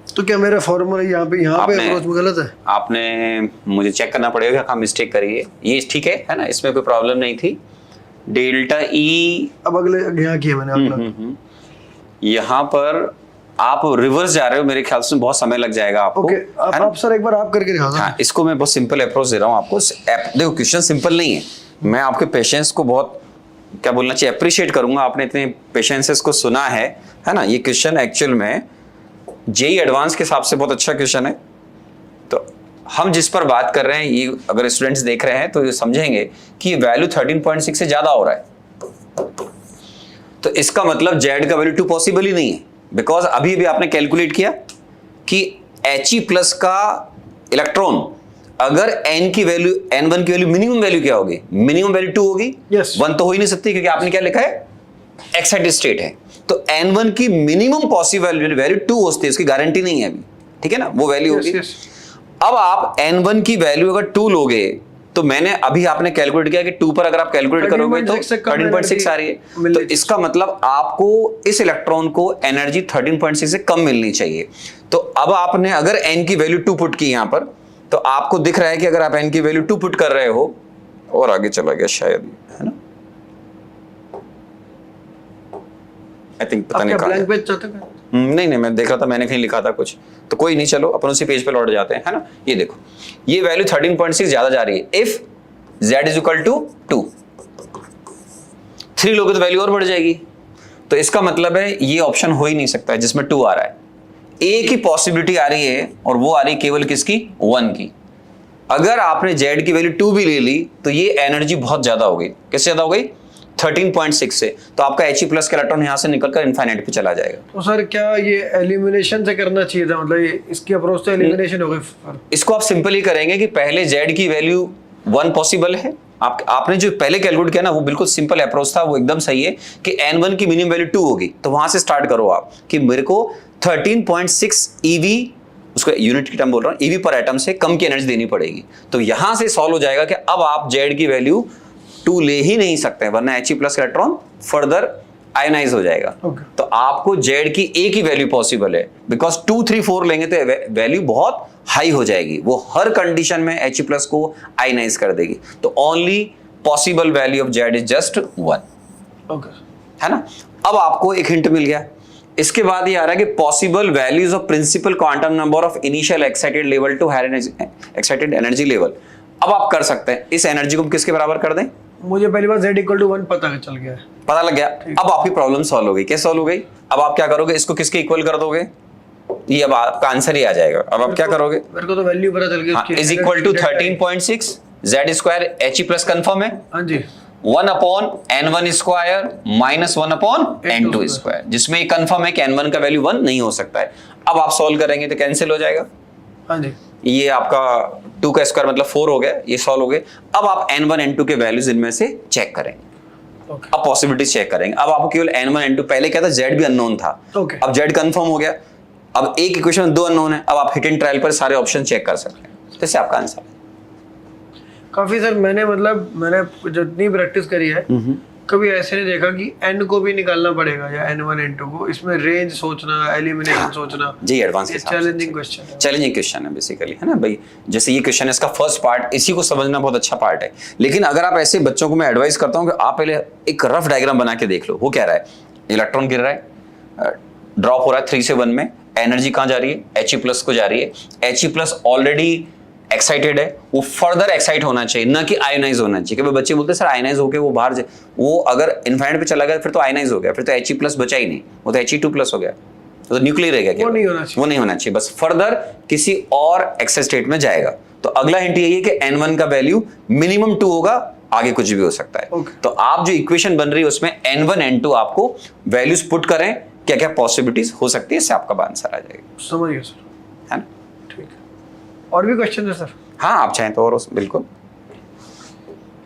तो क्या मेरा फॉर्मूला यहाँ पे अप्रोच में गलत है? आपने मुझे चेक करना पड़ेगा कहाँ मिस्टेक करी है। ये ठीक है ना, इसमें कोई प्रॉब्लम नहीं थी। डेल्टा E अब अगले यहाँ किया मैंने अपना। यहाँ पर आप रिवर्स जा रहे हो, मेरे ख्याल से बहुत समय लग जाएगा आपको। ओके, आप सर एक बार आप करके दिखाओ। हाँ, इसको मैं बहुत सिंपल अप्रोच दे रहा हूँ आपको। देखो, क्वेश्चन सिंपल नहीं है, मैं आपके पेशेंस को बहुत, क्या बोलना चाहिए, अप्रिशिएट करूंगा। आपने इतने पेशेंसेस को सुना है ना। ये क्वेश्चन एक्चुअल में जेई एडवांस के हिसाब से बहुत अच्छा क्वेश्चन है। तो हम जिस पर बात कर रहे हैं, ये अगर स्टूडेंट्स देख रहे हैं तो ये समझेंगे कि ये वैल्यू 13.6 से ज्यादा हो रहा है, तो इसका मतलब जेड का वैल्यू 2 पॉसिबल ही नहीं है। बिकॉज अभी अभी आपने कैलकुलेट किया कि He+ का इलेक्ट्रॉन अगर n की वैल्यू, n1 की वैल्यू, मिनिमम वैल्यू क्या होगी? मिनिमम वैल्यू 2 होगी। Yes. 1 तो हो ही नहीं सकती, क्योंकि आपने क्या लिखा है? एक्साइटेड स्टेट है। तो n1 की मिनिमम पॉसिबल वैल्यू 2 होती है, उसकी गारंटी नहीं है अभी, ठीक है ना, वो वैल्यू होगी। yes. अब आप n1 की वैल्यू अगर 2 लोगे, तो मैंने अभी आपने कैलकुलेट किया कि 2 पर अगर आप कैलकुलेट करोगे तो 13.6 आ रही है। तो इसका मतलब आपको इस इलेक्ट्रॉन को एनर्जी 13.6 से कम मिलनी चाहिए। तो अब आपने अगर n की वैल्यू 2 पुट की यहां पर, तो आपको दिख रहा है कि अगर आप n की वैल्यू 2 पुट कर रहे हो, और आगे चला गया शायद, है ना, आई थिंक, पता नहीं ब्लैंक पेज चाहते हैं? नहीं, मैं देख रहा था, मैंने कहीं लिखा था कुछ, तो कोई नहीं, चलो अपन उसी पेज पे लौट जाते हैं, है ना। ये देखो, ये वैल्यू 13.6 ज्यादा जा रही है। If z is equal to 2, 3 लोगे तो वैल्यू और बढ़ जाएगी। तो इसका मतलब है ये ऑप्शन हो ही नहीं सकता है जिसमें 2 आ रहा है। एक ही पॉसिबिलिटी आ रही है, और वो आ रही है केवल किसकी? 1 की। अगर आपने z की वैल्यू 2 भी ले ली तो ये एनर्जी बहुत ज्यादा हो गई। किससे ज्यादा हो गई? 13.6 से। तो आपका He+ का इलेक्ट्रॉन यहां से निकलकर इनफाइनाइट पे चला जाएगा। तो सर क्या ये एलिमिनेशन से करना चाहिए था? मतलब ये इसकी अप्रोच से एलिमिनेशन हो गई। इसको आप सिंपल ही करेंगे कि पहले z की वैल्यू 1 पॉसिबल है। आपने जो पहले कैलकुलेट किया ना, वो बिल्कुल सिंपल अप्रोच था, वो एकदम सही है कि n1 की मिनिमम वैल्यू 2 होगी। तो वहां से स्टार्ट करो आप कि मेरे को 13.6 EV, उसको यूनिट की टर्म बोल रहा हूं, EV पर एटम से कम की एनर्जी देनी पड़ेगी। तो यहां से सॉल्व हो जाएगा कि अब आप z की वैल्यू 2 ले ही नहीं सकते, वरना He+ इलेक्ट्रॉन फर्दर आयोनाइज हो जाएगा। तो आपको z की एक ही वैल्यू पॉसिबल है, बिकॉज 2, 3, 4 लेंगे तो वैल्यू बहुत हाई हो जाएगी, वो हर कंडीशन में He+ को आयोनाइज कर देगी। तो only possible value of z is just 1, है ना। अब आपको एक हिंट मिल गया। इसके बाद ये आ रहा है कि possible values of principal quantum number of initial excited level to higher excited energy level. अब आप कर सकते हैं, इस एनर्जी को किसके बराबर कर दें? मुझे पहली बार z इक्वल टू 1 पता चल गया है। पता लग गया। अब आपकी प्रॉब्लम सॉल्व हो गई। कैसे सॉल्व हो गई? अब आप क्या करोगे? इसको किसके इक्वल कर दोगे? ये अब आपका आंसर ही आ जाएगा। अब आप क्या करोगे? मेरे को तो वैल्यू पता चल गई। Is equal to 13.6 z square He+ confirm है। हाँ जी। 1 upon n1 square minus 1 upon n2 square, जिसमें ये कंफर्म है कि n1 का वैल्यू 1 नहीं हो सकता है। अब आप सॉल्व करेंगे तो कैंसिल हो जाएगा। हाँ जी। ये आपका 2 का स्क्वायर मतलब 4 हो गया, ये सॉल्व हो गए। अब आप n1 n2 के वैल्यूज इनमें से चेक करेंगे। अब पॉसिबिलिटीज चेक करेंगे। अब आपको केवल n1 n2, पहले क्या था, z भी अननोन था। अब z कंफर्म हो गया। अब एक इक्वेशन में 2 अननोन है। अब आप हिट एंड ट्रायल पर सारे ऑप्शन चेक कर सकते हैं। तो इससे आपका आंसर है। काफी सर, मैंने जितनी प्रैक्टिस करी है, कभी ऐसे नहीं देखा कि n को भी निकालना पड़ेगा या n1 n2 को। इसमें रेंज सोचना, एलिमिनेशन सोचना, जी एडवांस के चैलेंजिंग क्वेश्चन है। चैलेंजिंग क्वेश्चन है बेसिकली, है ना भाई। जैसे ये क्वेश्चन है, इसका फर्स्ट पार्ट, इसी को समझना बहुत अच्छा पार्ट है। लेकिन अगर आप ऐसे बच्चों को मैं एडवाइस करता हूँ कि आप पहले एक रफ डायग्राम बना के देख लो। वो कह रहा है, इलेक्ट्रॉन गिर रहा है, ड्रॉप हो रहा है 3 से 1 में, एनर्जी कहाँ जा रही है? He+ को जा रही है। He+ ऑलरेडी एक्साइटेड है, वो फर्दर एक्साइट होना चाहिए, ना कि आयोनाइज होना चाहिए। कि बच्चे बोलते हैं सर आयोनाइज होके वो बाहर जाए, वो अगर इनफाइनाइट पे चला गया फिर तो आयोनाइज हो गया, फिर तो He+ बचा ही नहीं, वो तो He2+ हो गया, तो न्यूक्लियर रह गया। वो नहीं होना चाहिए, वो नहीं होना चाहिए, बस फर्दर किसी और एक्साइट स्टेट में जाएगा। तो अगला हिंट यही है कि n1 का वैल्यू मिनिमम 2 होगा, आगे कुछ भी हो सकता है। तो आप जो इक्वेशन बन रही है उसमें n1 n2 आपको वैल्यूज पुट करें, क्या क्या पॉसिबिलिटीज हो सकती है, इससे आपका आंसर आ जाएगा। समझ गया सर, है ना। ठीक है। और भी क्वेश्चन है सर? हाँ, आप चाहें तो और बिल्कुल।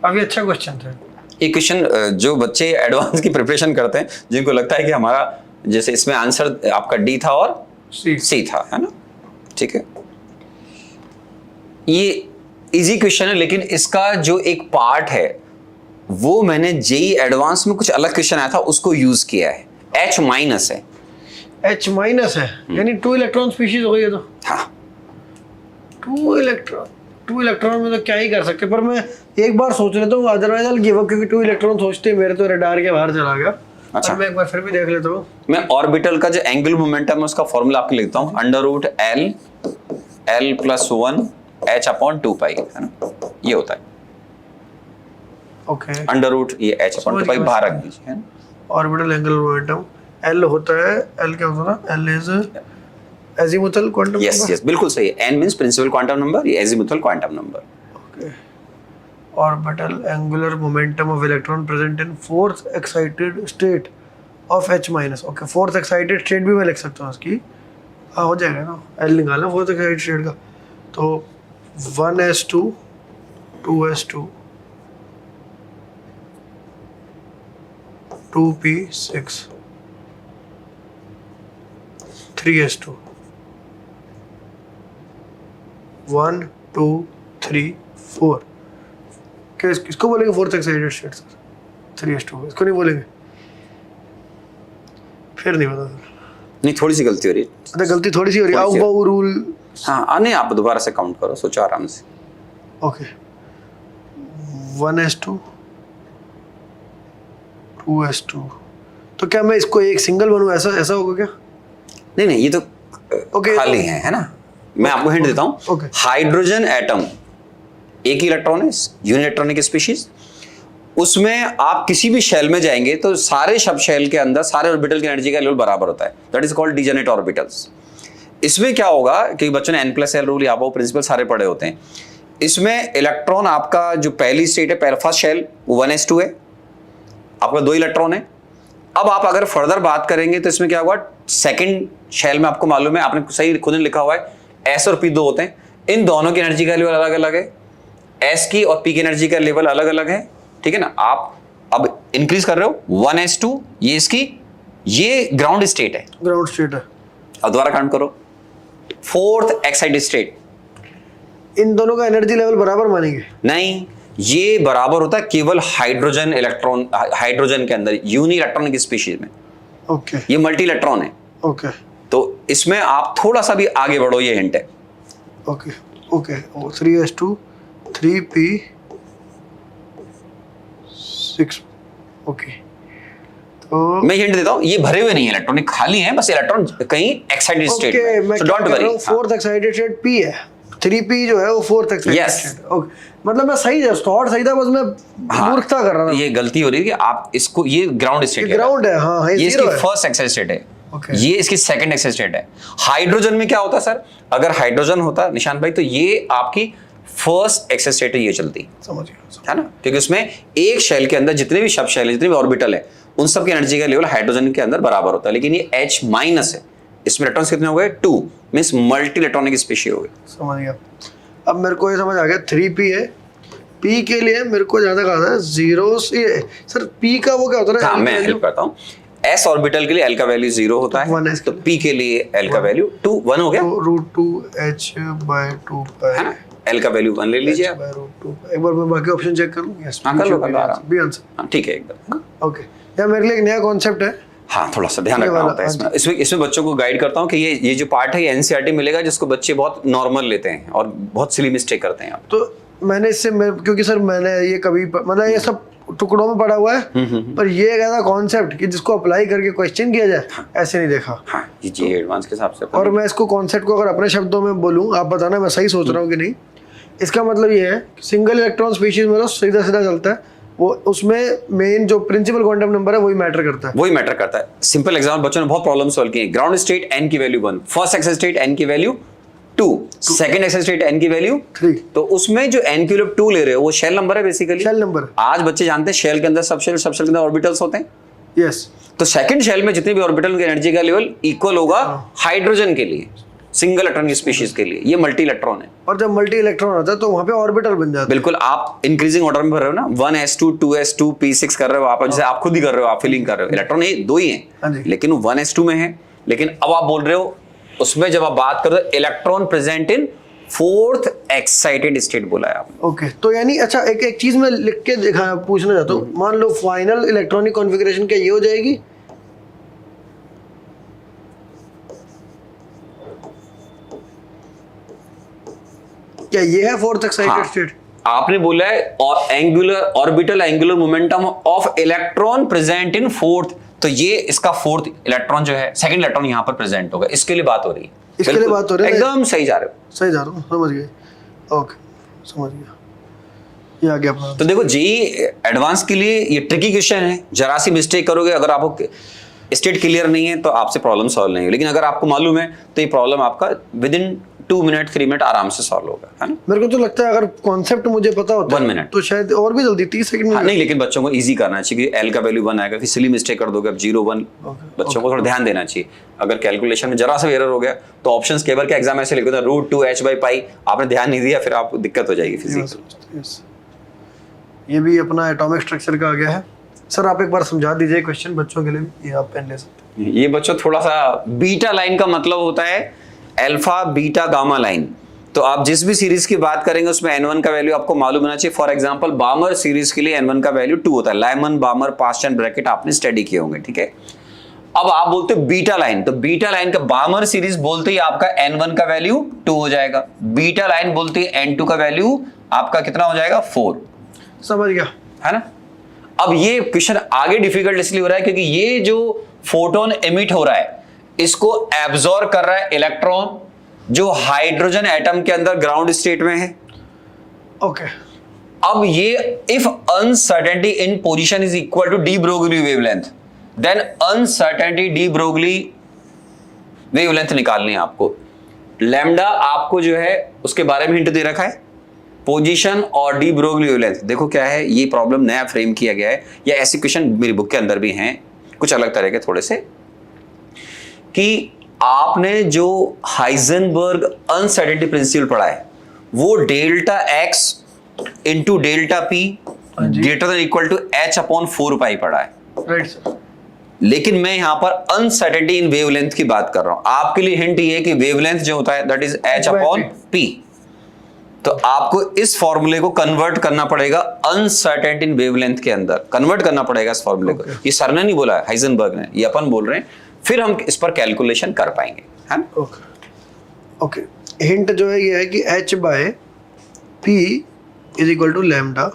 काफी अच्छा क्वेश्चन था ये क्वेश्चन। जो बच्चे एडवांस की प्रिपरेशन करते हैं, जिनको लगता है कि हमारा जैसे इसमें आंसर आपका डी था और सी था, है ना, ठीक है। ये इजी क्वेश्चन है, लेकिन इसका जो एक पार्ट है वो मैंने जेई एडवांस में कुछ अलग क्वेश्चन आया था उसको यूज किया है। H- है। H- है, यानी 2 इलेक्ट्रॉन स्पीशीज हो गई है। तो हाँ, 2 इलेक्ट्रॉन में तो क्या ही कर सकते, पर मैं एक बार सोच लेता हूँ, अदरवाइज आई गिव अप, क्योंकि 2 इलेक्ट्रॉन सोचते मेरे तो रडार के बाहर चला गया। अच्छा, मैं एक बार फिर भी देख लेता हूँ। मैं ऑर्बिटल का जो एंगुलर मोमेंटम है उसका फॉर्मूला आपको लिखता हूँ, √L + 1 H/2π, है ना, ये होता है। ओके, √ ये H/2π बाहर रख दीजिए, है ना। ऑर्बिटल एंगुलर मोमेंटम L होता है, L क्या होता है? L is azimuthal quantum yes number. Yes, बिल्कुल सही है। N means principal quantum number, ये azimuthal quantum number. Okay. Orbital angular momentum of electron present in fourth excited state of H minus. Okay, fourth excited state भी मैं लिख सकता हूँ उसकी। हाँ, हो जाएगा ना, एल निकालना फोर्थ एक्साइटेड स्टेट का। तो 1s2 2s2 2p6 3s2 1 2 3 4। क्या इसको बोलेंगे fourth excited state sir? 3s2 इसको नहीं बोलेंगे? फिर नहीं पता सर। नहीं, थोड़ी सी गलती हो रही है। अरे गलती थोड़ी सी हो रही है। थोड़ी सी। आउ रूल। हाँ नहीं, आप दोबारा से काउंट करो, सोचो आराम से। Okay, 1s2 2s2। तो क्या मैं इसको एक सिंगल बनूं, ऐसा ऐसा होगा क्या? नहीं नहीं, ये तो ओके, खाली है ना। मैं आपको हिंट देता हूँ। ओके। हाइड्रोजन एटम एक ही इलेक्ट्रॉन है, यूनिइलेक्ट्रॉनिक स्पीशीज। उसमें आप किसी भी शेल में जाएंगे तो सारे सब शेल के अंदर सारे ऑर्बिटल की एनर्जी का लेवल बराबर होता है। That is called degenerate orbitals. इसमें क्या होगा कि बच्चों ने n+l रूल या वो प्रिंसिपल सारे पढ़े होते हैं। इसमें इलेक्ट्रॉन आपका जो पहली स्टेट है, फर्स्ट शेल, वो 1s2 है, आपका 2 इलेक्ट्रॉन है। अब आप अगर फर्दर बात करेंगे तो इसमें क्या होगा, सेकंड शेल में आपको मालूम है, आपने सही खुद ने लिखा हुआ है, s और p दो होते हैं। इन दोनों की एनर्जी का लेवल अलग अलग है, s की और p की एनर्जी का लेवल अलग अलग है, ठीक है ना। आप अब इंक्रीज कर रहे हो 1s2, ये इसकी, ये ग्राउंड स्टेट है, ग्राउंड स्टेट है। अब दोबारा काउंट करो, फोर्थ एक्साइटेड स्टेट। इन दोनों का एनर्जी लेवल बराबर मानेंगे? नहीं, ये बराबर होता है केवल हाइड्रोजन इलेक्ट्रॉन, हाइड्रोजन के अंदर यूनि इलेक्ट्रॉनिक स्पीशीज में। ओके ये मल्टी इलेक्ट्रॉन है, ओके तो इसमें आप थोड़ा सा भी आगे बढ़ो, ये हिंट है। Okay okay. 3s2 3p6। Okay, तो मैं हिंट देता हूँ, ये भरे हुए नहीं है इलेक्ट्रॉनिक, खाली है, बस इलेक्ट्रॉन कहीं एक्साइटेड स्टेट ओके, में। मैं सो क्या डोंट कर रहा वरी। हूँ, फोर्थ एक्साइटेड स्टेट p है, 3p जो है वो fourth excited Yes. State. Okay, मतलब मैं सही है, थॉट सही था, बस मैं मूर्खता कर रहा था। ये गलती हो रही है कि आप इसको, ये ग्राउंड स्टेट ये ग्राउंड है, हाँ, ये इसकी zero है। फर्स्ट एक्साइटेड स्टेट है, Okay. ये इसकी सेकंड एक्साइटेड स्टेट है। हाइड्रोजन में क्या होता है सर, अगर हाइड्रोजन होता निशान भाई, तो ये आपकी फर्स्ट एक्साइटेड स्टेट है, ये चलती समझ गया। है ना, क्योंकि उसमें एक शेल के अंदर जितने भी सब शेल है, जितने भी ऑर्बिटल है, उन सब की एनर्जी का लेवल हाइड्रोजन के अंदर बराबर होता है। लेकिन ये H माइनस है, इसमें इलेक्ट्रॉन्स कितने हो गए, 2, मींस मल्टी इलेक्ट्रॉनिक स्पीशी हो गई। समझ गया। अब मेरे को ये समझ आ गया, 3p है, p के लिए मेरे को ज्यादा कहा था जीरो से। सर p का वो क्या होता है? हाँ, मैं हेल्प करता हूँ। s ऑर्बिटल के लिए l का वैल्यू 0 होता है, 1s तो p के लिए l का वैल्यू 1 हो गया, √2h/2 है ना। l का वैल्यू 1 ले लीजिए आप। √2। एक बार मैं बाकी ऑप्शन चेक करूँ? यस, हाँ, कर लो आराम। B answer. हाँ, ठीक है एकदम। ओके, यार मेरे लिए एक नया कॉन्सेप्ट है। हाँ, थोड़ा सा ध्यान ये रखना वाला, होता है इसमें। इसमें बच्चों को गाइड करता हूँ कि ये जो पार्ट है, ये एनसीईआरटी मिलेगा, जिसको बच्चे बहुत नॉर्मल लेते हैं और बहुत सिली मिस्टेक करते हैं। तो मैंने इससे क्योंकि सर मैंने ये कभी मतलब ये सब टुकड़ों में पढ़ा हुआ है, पर ये एक ऐसा कॉन्सेप्ट कि जिसको अप्लाई करके क्वेश्चन किया जाए, ऐसे नहीं देखा। हाँ, ये एडवांस के हिसाब से। और मैं इसको कॉन्सेप्ट को अगर अपने शब्दों में बोलूँ, आप बताना मैं सही सोच रहा हूँ कि नहीं। इसका मतलब ये है, सिंगल इलेक्ट्रॉन स्पीशीज में तो सीधा सीधा चलता है, वो उसमें मेन जो प्रिंसिपल क्वांटम नंबर है वही मैटर करता है। वही मैटर करता है। सिंपल एग्जाम्पल, बच्चों ने बहुत प्रॉब्लम सॉल्व की है। ग्राउंड स्टेट n की value 1, first excited state n की value 2, second excited state n की वैल्यू 3। तो उसमें जो n की वैल्यू 2 ले रहे हो, वो शेल नंबर है बेसिकली। Shell number. आज बच्चे जानते हैं शेल के अंदर सब शेल के अंदर ऑर्बिटल्स होते हैं। यस। तो सेकंड शेल में जितने भी ऑर्बिटल की एनर्जी का लेवल इक्वल होगा हाइड्रोजन के लिए, सिंगल इलेक्ट्रॉन स्पीशीज के लिए। ये मल्टी इलेक्ट्रॉन है, और जब मल्टी इलेक्ट्रॉन होता है तो वहां पे ऑर्बिटल बन जाता है। बिल्कुल। आप इंक्रीजिंग ऑर्डर में भर रहे हो ना, 1s2 2s2 p6 कर रहे हो आप, जैसे आप खुद ही कर रहे हो, आप फिलिंग कर रहे हो। इलेक्ट्रॉन ये 2 ही हाँ हैं, जी। लेकिन 1s2 में है। लेकिन अब आप बोल रहे हो उसमें, जब आप बात कर रहे हो electron present in fourth excited state बोला है आपने। ओके, तो यानी अच्छा, एक चीज मैं लिख के पूछना चाहता हूँ। मान लो फाइनल इलेक्ट्रॉनिक कॉन्फ़िगरेशन क्या ये हो जाएगी? क्या ये है फोर्थ एक्साइटेड स्टेट? आपने बोला है और angular orbital angular momentum of electron present in fourth, तो ये इसका फोर्थ इलेक्ट्रॉन जो है, सेकंड इलेक्ट्रॉन यहाँ पर प्रेजेंट होगा, इसके लिए बात हो रही है। इसके लिए बात हो रही है, एकदम सही जा रहे हो, सही जा रहा हूँ, समझ गए। ओके, समझ गया, ये आ गया अपना। तो देखो जी, एडवांस के लिए ये ट्रिकी क्वेश्चन है, जरा सी मिस्टेक करोगे, अगर आपको स्टेट क्लियर नहीं है तो आपसे प्रॉब्लम सॉल्व नहीं है, लेकिन अगर आपको मालूम है तो ये प्रॉब्लम आपका विद इन 2 मिनट 3 मिनट आराम से सॉल्व होगा, है ना। मेरे को तो लगता है अगर कॉन्सेप्ट मुझे पता होता 1 मिनट तो शायद और भी जल्दी 30 सेकंड में। नहीं, लेकिन बच्चों को इजी करना चाहिए कि एल का वैल्यू 1 आएगा, फिर सिली मिस्टेक कर दोगे, अब 0 1, बच्चों को थोड़ा ध्यान देना चाहिए। अगर कैलकुलेशन में जरा सा एरर हो गया तो ऑप्शंस केवल के एग्जाम ऐसे लिखे होते हैं √2h/π, आपने ध्यान नहीं दिया फिर आपको दिक्कत हो जाएगी फिजिक्स। ये भी अपना एटॉमिक स्ट्रक्चर का आ गया है। सर आप एक बार समझा दीजिए क्वेश्चन बच्चों के लिए भी, ये आप पेन ले सकते हैं। ये बच्चों थोड़ा सा बीटा लाइन का मतलब होता है अल्फा बीटा गामा लाइन। तो आप जिस भी सीरीज की बात करेंगे उसमें n1 का वैल्यू आपको मालूम होना चाहिए। फॉर एग्जांपल बामर सीरीज के लिए n1 का वैल्यू 2 होता है। लाइमन बामर पास्चन ब्रैकेट आपने स्टडी किए होंगे, ठीक है। अब आप बोलते हो बीटा लाइन, तो बीटा लाइन का बामर सीरीज बोलते ही आपका n1 का वैल्यू 2 हो जाएगा, बीटा लाइन बोलते ही n2 का वैल्यू आपका कितना हो जाएगा 4। समझ गया, है ना। अब ये क्वेश्चन आगे डिफिकल्ट इसलिए हो रहा है क्योंकि ये जो फोटोन एमिट हो रहा है इसको एब्जॉर्ब कर रहा है इलेक्ट्रॉन जो हाइड्रोजन एटम के अंदर ग्राउंड स्टेट में है। ओके। अब ये if uncertainty in position is equal to de Broglie wavelength, then uncertainty de Broglie wavelength निकालनी है आपको। लैम्डा आपको जो है उसके बारे में हिंट दे रखा है, पोजीशन और डी ब्रोगली वेवलेंथ। देखो क्या है, ये प्रॉब्लम नया फ्रेम किया गया है, या ऐसे क्वेश्चन मेरी बुक के अंदर भी हैं कुछ अलग तरह के थोड़े से, कि आपने जो हाइजेनबर्ग अनसर्टेनिटी प्रिंसिपल पढ़ा है वो delta X into delta P greater than equal to h/4π पढ़ा है, राइट सर। लेकिन मैं यहां पर अनसर्टेनिटी इन वेवलेंथ की बात कर रहा हूं। आपके लिए हिंट ये है कि वेवलेंथ जो होता है दैट इज h/p। तो आपको इस फॉर्मूले को कन्वर्ट करना पड़ेगा अनसर्टेनिटी इन वेवलेंथ के अंदर, कन्वर्ट करना पड़ेगा इस फॉर्मूले को। ये सर ने नहीं बोला है, हाइजेनबर्ग ने, ये अपन बोल रहे हैं, फिर हम इस पर कैलकुलेशन कर पाएंगे, है ना। Okay okay. हिंट जो है ये है कि h/p is equal to lambda.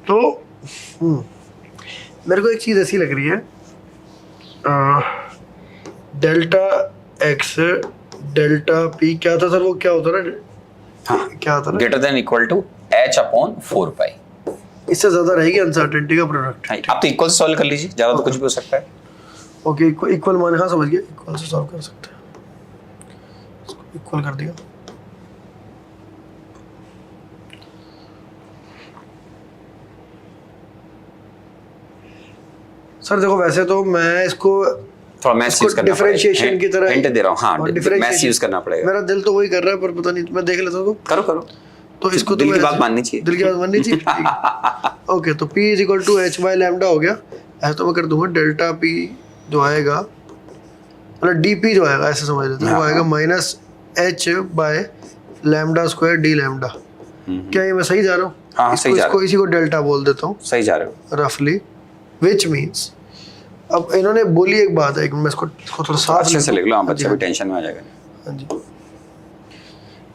तो मेरे को एक चीज़ ऐसी लग रही है, डेल्टा एक्स डेल्टा पी क्या था सर, वो क्या होता है? हाँ, क्या होता है? Greater than equal to h/4π। इससे ज्यादा रहेगी अनसर्टेनिटी का प्रोडक्ट। आप तो इक्वल से सॉल्व कर लीजिए, ज्यादा तो कुछ भी हो सकता है। ओके, इक्वल माने, हाँ समझ गया, इक्वल से सॉल्व कर सकते हैं। इसको इक्वल कर दिया। सर देखो वैसे तो मैं इसको थोड़ा मैथ्स यूज करना पड़ेगा, डिफरेंशिएशन की तरह हिंट दे रहा हूं। हाँ, differentiation- मैथ्स यूज करना पड़ेगा। मेरा दिल तो वही कर रहा है पर पता नहीं, मैं देख लेता हूँ। करो करो, तो इसको दिल तो की मैं बात ऐसे- माननी चाहिए। दिल की बात माननी चाहिए। ओके, तो p is equal to h/λ हो गया। ऐसा तो मैं कर दूंगा, डेल्टा p जो आएगा, मतलब dp जो आएगा ऐसे समझ लेते हैं, वो आएगा माइनस h/λ² d लैम्डा। क्या ये मैं सही जा रहा हूँ? हाँ, सही जा रहे हो। इसी को डेल्टा बोल देता हूँ सही जा रहे हो। रफली, विच मीन्स, अब इन्होंने बोली एक बात है, एक मैं इसको थोड़ा साफ अच्छे से लिख लो, आप हाँ बच्चे जी, को टेंशन में आ जाएगा। हाँ जी,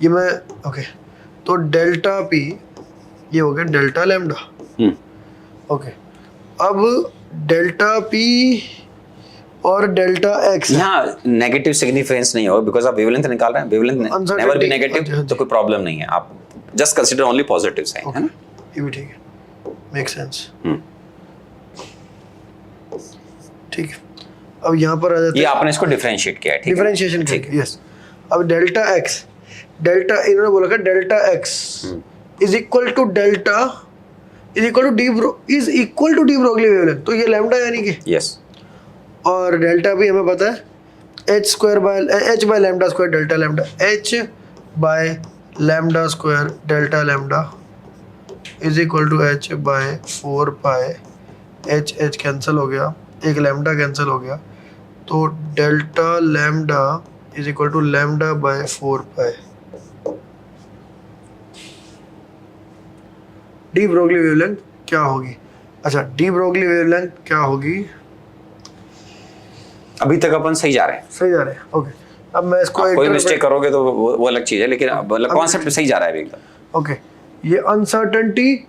ये मैं ओके। तो डेल्टा p ये हो गया डेल्टा लैम्डा। ओके, अब डेल्टा p और डेल्टा x, यहाँ नेगेटिव सिग्निफिकेंस नहीं होगा बिकॉज आप वेवलेंथ निकाल रहे हैं, वेवलेंथ Uncertainty, नेवर बी हाँ नेगेटिव, जी, हाँ तो कोई प्रॉब्लम नहीं है। आप just consider only positive sign, है ना। ये भी ठीक है, मेक सेंस। ठीक है, अब यहाँ पर आ जाते ये हैं आपने इसको डिफरेंशिएट किया है, ठीक है। डिफरेंशिएशन करके। यस, अब डेल्टा x, डेल्टा इन्होंने बोला था delta x is equal to delta is equal to de Broglie wavelength. तो ये लैम्डा यानी कि, यस, और डेल्टा भी हमें पता है h/λ² delta lambda, h/λ² delta lambda is equal to h/4π। h cancel हो गया, एक लैम्डा कैंसिल हो गया, तो delta lambda is equal to λ/4π। De Broglie wavelength क्या होगी? अच्छा, डी ब्रोगली वेवलेंथ क्या होगी? अभी तक अपन सही जा रहे हैं। सही जा रहे हैं। ओके, अब मैं इसको कोई मिस्टेक करोगे तो वो अलग चीज है, लेकिन मतलब कॉन्सेप्ट सही जा रहा है अभी एकदम। ओके, ये अनसर्टेनिटी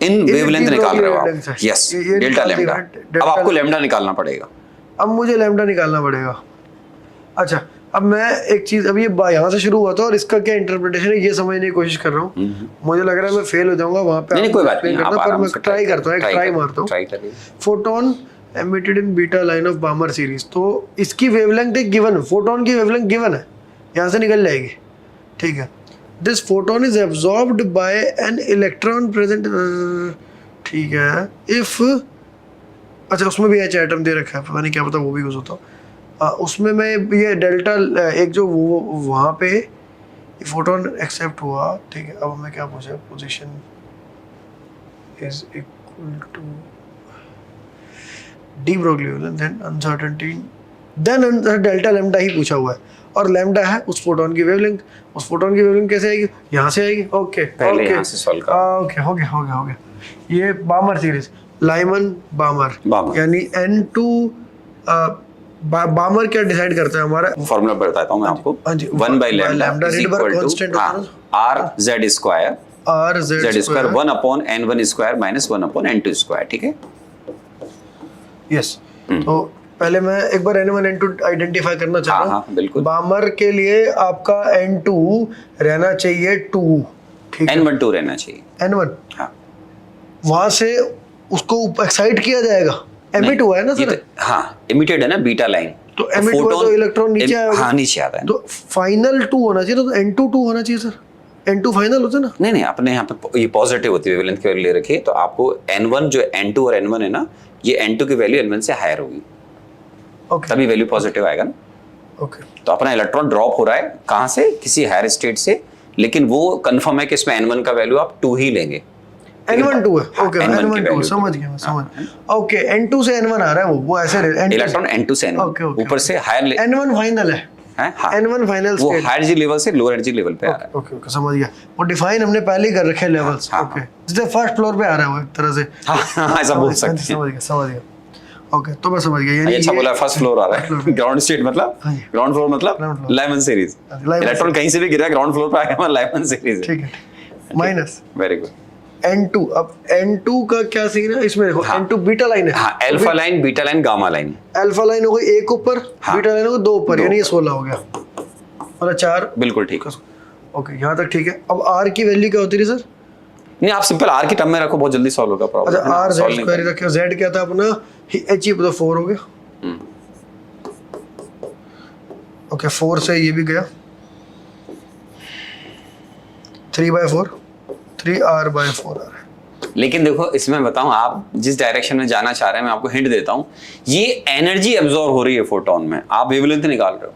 इन वेवलेंथ निकाल रहे हो wavelength आप। है। यस, ये डेल्टा निकाल लैम्डा। दिया, अब आपको लैम्डा निकालना पड़ेगा। अब मुझे लैम्डा निकालना पड़ेगा। अच्छा, अब मैं एक चीज, अब ये यहाँ से शुरू हुआ था और इसका क्या इंटरप्रिटेशन है ये समझने की कोशिश कर रहा हूँ। मुझे लग रहा है मैं फेल हो जाऊंगा वहाँ पे। नहीं, कोई बात नहीं, आप पर आराम मैं से ट्राई करता हूँ, एक ट्राई मारता हूँ। ट्राई करिए। Photon emitted in beta line of बामर series. तो इसकी वेवलेंथ एक गिवन है, फोटोन की वेवलेंथ गिवन है, यहाँ से निकल जाएगी, ठीक है। This photon is absorbed bye an electron present, ठीक है। इफ, अच्छा उसमें भी एच एटम दे रखा है, पता नहीं क्या पता वो भी यूज होता हो। उसमें मैं ये डेल्टा एक जो वो वहाँ पे फोटोन एक्सेप्ट हुआ, ठीक है। अब हमें क्या पूछा, position is equal to de Broglie then uncertainty, then delta lambda ही पूछा हुआ है, और लैम्डा है उस फोटोन की वेवलेंथ। उस फोटोन की वेवलेंथ कैसे आएगी, यहाँ से आएगी, ओके पहले यहाँ से सॉल्व कर। ओके, हो गया। ये बामर सीरीज, लाइमन बामर, यानी N2 बामर क्या डिसाइड करता है हमारा, फॉर्मूला बताता हूँ मैं आपको। हाँ जी, 1 by lambda is equal to constant r z square, r z square 1 upon n1 square minus 1 upon n2 square, ठीक है। यस, तो पहले मैं एक बार N1 N2 आइडेंटिफाई करना चाह रहा हूँ। बिल्कुल। बामर के लिए आपका N2 रहना चाहिए 2, ठीक है। n1 2 रहना चाहिए। N1, हाँ, वहां से उसको एक्साइट किया जाएगा, एमिट हुआ है ना सर। हाँ, इमिटेड है ना बीटा लाइन, तो एमिट हुआ तो इलेक्ट्रॉन नीचे आएगा। हाँ, नीचे आता है। तो फाइनल 2 होना चाहिए, तो N2 2 होना चाहिए सर। N2 फाइनल होता है ना। नहीं, आपने यहाँ पे ये पॉजिटिव होती है वेवलेंथ की वैल्यू ले रखी है, तो आपको n1 जो n2 और n1 है ना, ये n2 की वैल्यू n1 से हायर होगी, ओके, तभी वैल्यू पॉजिटिव आएगा ना। ओके, तो अपना इलेक्ट्रॉन ड्रॉप हो रहा है कहाँ से, किसी हायर स्टेट से, लेकिन वो कंफर्म है कि इसमें n1 का वैल्यू आप 2 ही लेंगे। N1 2 है, ओके, N1 की N1 2 value समझ गया, मैं समझ, ओके। N2 से N1 आ रहा है, वो ऐसे इलेक्ट्रॉन n2 से ओके, n1 ऊपर से हायर N1 फाइनल है, हाँ, N1 फाइनल वो स्टेट, हायर जी लेवल से लोअर एनर्जी लेवल पे आ रहा है। ओके, ओके, समझ गया। वो डिफाइन हमने पहले ही कर रखे लेवल्स, हाँ, ओके, जैसे फर्स्ट फ्लोर पे आ रहा है वो एक तरह से। हाँ, ऐसा बोल सकते हैं। समझ गया, ओके, तो मैं समझ गया। यानी अच्छा बोला, फर्स्ट फ्लोर आ रहा है, ग्राउंड स्टेट मतलब, हाँ जी। ग्राउंड फ्लोर मतलब लाइमन सीरीज, इलेक्ट्रॉन कहीं से भी गिरा ग्राउंड फ्लोर पे आएगा, लाइमन सीरीज, ठीक है, माइनस वेरी गुड। N2, अब N2 का क्या सीन है इसमें, देखो N2 बीटा लाइन है, हाँ, alpha line, beta line, gamma line. Alpha line हो गई एक ऊपर, बीटा लाइन हो गई 2 ऊपर, यानी ये 16 हो गया, मतलब 4, बिल्कुल ठीक है। ओके, यहाँ तक ठीक है। अब R की वैल्यू क्या होती है सर? नहीं, आप सिंपल R की टर्म में रखो, बहुत जल्दी सॉल्व होगा प्रॉब्लम। अच्छा, R Z स्क्वायर रखे, Z क्या था अपना, H ही तो 4 हो गया, ओके, 4 से ये भी गया, 3/4, 3R/4 आ रहा है। लेकिन देखो, इसमें बताऊं, आप जिस डायरेक्शन में जाना चाह रहे हैं, मैं आपको हिंट देता हूं, ये एनर्जी एब्जॉर्ब हो रही है फोटोन में, आप वेवलेंथ निकाल रहे हो,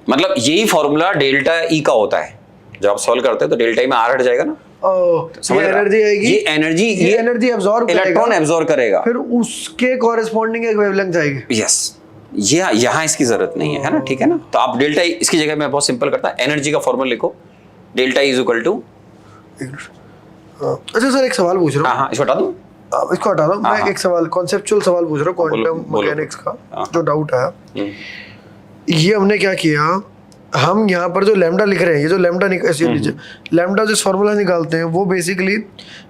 मतलब यही फॉर्मूला डेल्टा ई का होता है। जब आप सॉल्व करते हैं तो डेल्टा ई में आर हट जाएगा ना, ये एनर्जी आएगी, ये एनर्जी एब्जॉर्ब इलेक्ट्रॉन एब्जॉर्ब करेगा, फिर उसके कॉरेस्पॉन्डिंग एक वेवलेंथ आएगी। यस, ये यहाँ इसकी जरूरत नहीं है ना, ठीक है ना। तो आप डेल्टा ई, इसकी जगह मैं बहुत सिंपल करता, एनर्जी का फॉर्मूला लिखो, delta E is equal to, अच्छा सर, एक सवाल पूछ रहा हूँ। हाँ, इसको हटा दूं, इसको हटा दो, मैं एक सवाल, कॉन्सेप्चुअल सवाल पूछ रहा हूँ, क्वांटम मैकेनिक्स का जो डाउट है। ये हमने क्या किया, हम यहाँ पर जो लैम्डा लिख रहे हैं, ये जो लैम्डा लैम्डा जिस फॉर्मूला निकालते हैं, वो बेसिकली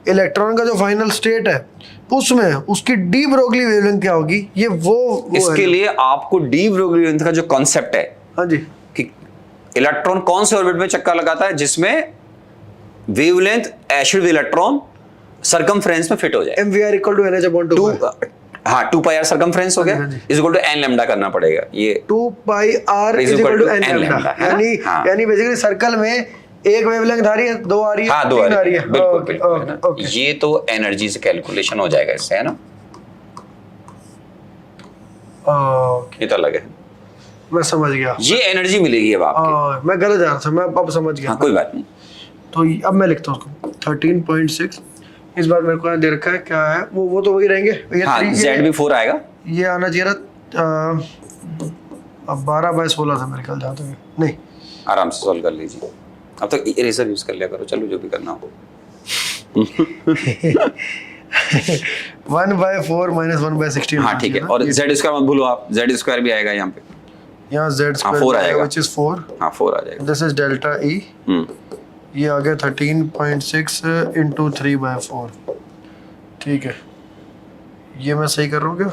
इलेक्ट्रॉन का जो फाइनल स्टेट है उसमें उसकी डी ब्रोगली वेवलेंथ क्या होगी, ये वो इसके लिए आपको डी ब्रोगली वेवलेंथ का जो कॉन्सेप्ट है, हाँ जी, कि इलेक्ट्रॉन कौन से ऑर्बिट में चक्कर लगाता है जिसमें वेवलेंथ एशिड इलेक्ट्रॉन सरकमफ्रेंस में फिट हो जाए, MVR = NH/2, हाँ, 2πr सरकमफ्रेंस हो गया, is equal to n lambda करना पड़ेगा, ये 2πr = n लैम्डा, यानी बेसिकली सर्कल में एक वेवलेंथ आ रही है, 2 आ रही है, हाँ, 2 आ रही है, बिल्कुल बिल्कुल, ये तो एनर्जी से कैलकुलेशन हो जाएगा इससे, है ना, ये तो अलग है, मैं समझ गया, ये एनर्जी मिलेगी अब आपको। मैं गलत जा रहा था, मैं अब समझ गया, हाँ, कोई बात नहीं। तो अब मैं लिखता हूँ उसको 13.6, इस बार मेरे को यहाँ दे रखा है, क्या है वो तो वही रहेंगे, हाँ, Z भी 4 आएगा, ये आना चाहिए था, अब 12/16 था मेरे ख्याल, जहाँ तक नहीं, आराम से सॉल्व कर लीजिए, अब तो इरेजर यूज कर लिया करो, चलो जो भी करना हो। 1/4 - 1/16, हाँ, ठीक है, और Z स्क्वायर मत भूलो आप, Z स्क्वायर भी आएगा यहाँ पे, यहाँ Z स्क्वायर 4 आएगा, which is 4, हाँ 4 आ जाएगा, दिस इज डेल्टा E, ये आ गया 13.6 × 3/4, ठीक है, ये मैं सही कर रहा हूँ क्या,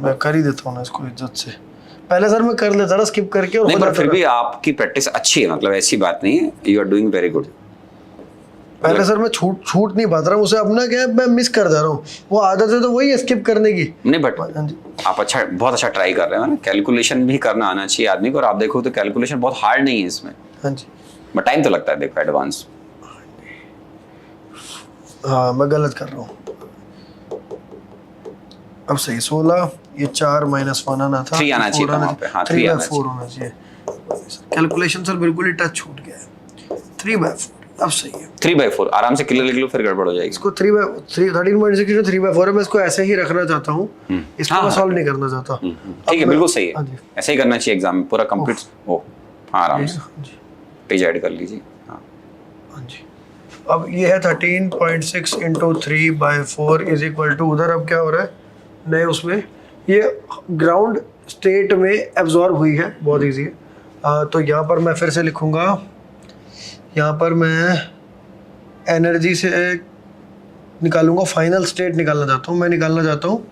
मैं कर ही देता हूँ ना इसको इज्जत से, पहले सर मैं कर लेता था स्किप करके, और नहीं, पर फिर भी आपकी प्रैक्टिस अच्छी है, मतलब ऐसी बात नहीं है, you are doing very good. पहले सर मैं छूट नहीं पाता रहा, उसे अपना क्या है मैं मिस कर जा रहा हूँ, वो आदत है तो वही स्किप करने की। नहीं बट हाँ जी। आप बहुत अच्छा ट्राई कर रहे हो ना, कैलकुलेशन भी करना आना चाहिए आदमी को, और आप देखो तो कैलकुलेशन बहुत हार्ड नहीं है इसमें, हाँ जी। बट टाइम तो लगता है देखो एडवांस। हाँ मैं गलत कर रहा हूँ, अब सही 16, ये 4 -1 आना था, 3 आना चाहिए था वहाँ पे, हाँ 3 आना 3/4 होना चाहिए। कैलकुलेशन सर बिल्कुल ही टच छूट गया है, 3/4 अब सही है। 3/4 आराम से क्लियर लिख लो, फिर गड़बड़ हो जाएगी। इसको 3/3 13.6 3/4 है, मैं इसको ऐसे ही रखना चाहता हूँ, इसको हाँ, मैं हाँ। सॉल्व नहीं करना चाहता। ठीक है, बिल्कुल सही हाँ है, जी। ऐसे ही करना चाहिए एग्जाम में पूरा कंप्लीट हो। हाँ आराम से हाँ जी, पेज ऐड कर लीजिए। हाँ हाँ जी। अब ये है 13.6 × 3/4 इज इक्वल टू, उधर अब क्या हो रहा है नए उसमें, ये ग्राउंड स्टेट में एब्जॉर्ब हुई है, बहुत ईजी है। तो यहाँ पर मैं फिर से लिखूँगा, यहाँ पर मैं एनर्जी से निकालूंगा, फाइनल स्टेट निकालना चाहता हूँ, मैं निकालना चाहता हूँ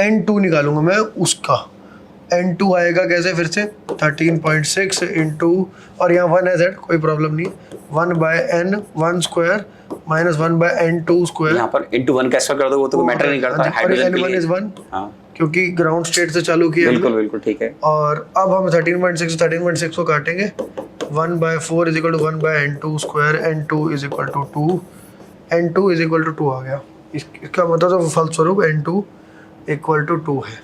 N2 निकालूंगा मैं उसका। N2 आएगा कैसे फिर से 13.6 × और यहाँ 1 है z, कोई प्रॉब्लम नहीं, 1/n 1 square minus 1/n2 square. यहाँ पर into 1 कैसे कर दो वो तो मैटर नहीं करता है हाइड्रोजन के N1 लिए। is 1 हाँ क्योंकि ग्राउंड स्टेट से चालू किया हमने। बिल्कुल बिल्कुल ठीक है। और अब हम 13.6 को काटेंगे, 1/4 is equal to 1/n2 square, n2 is equal to 2, n2 is equal to 2 आ गया। इसका मतलब फलस्वरूप n2 इक्वल टू 2 है।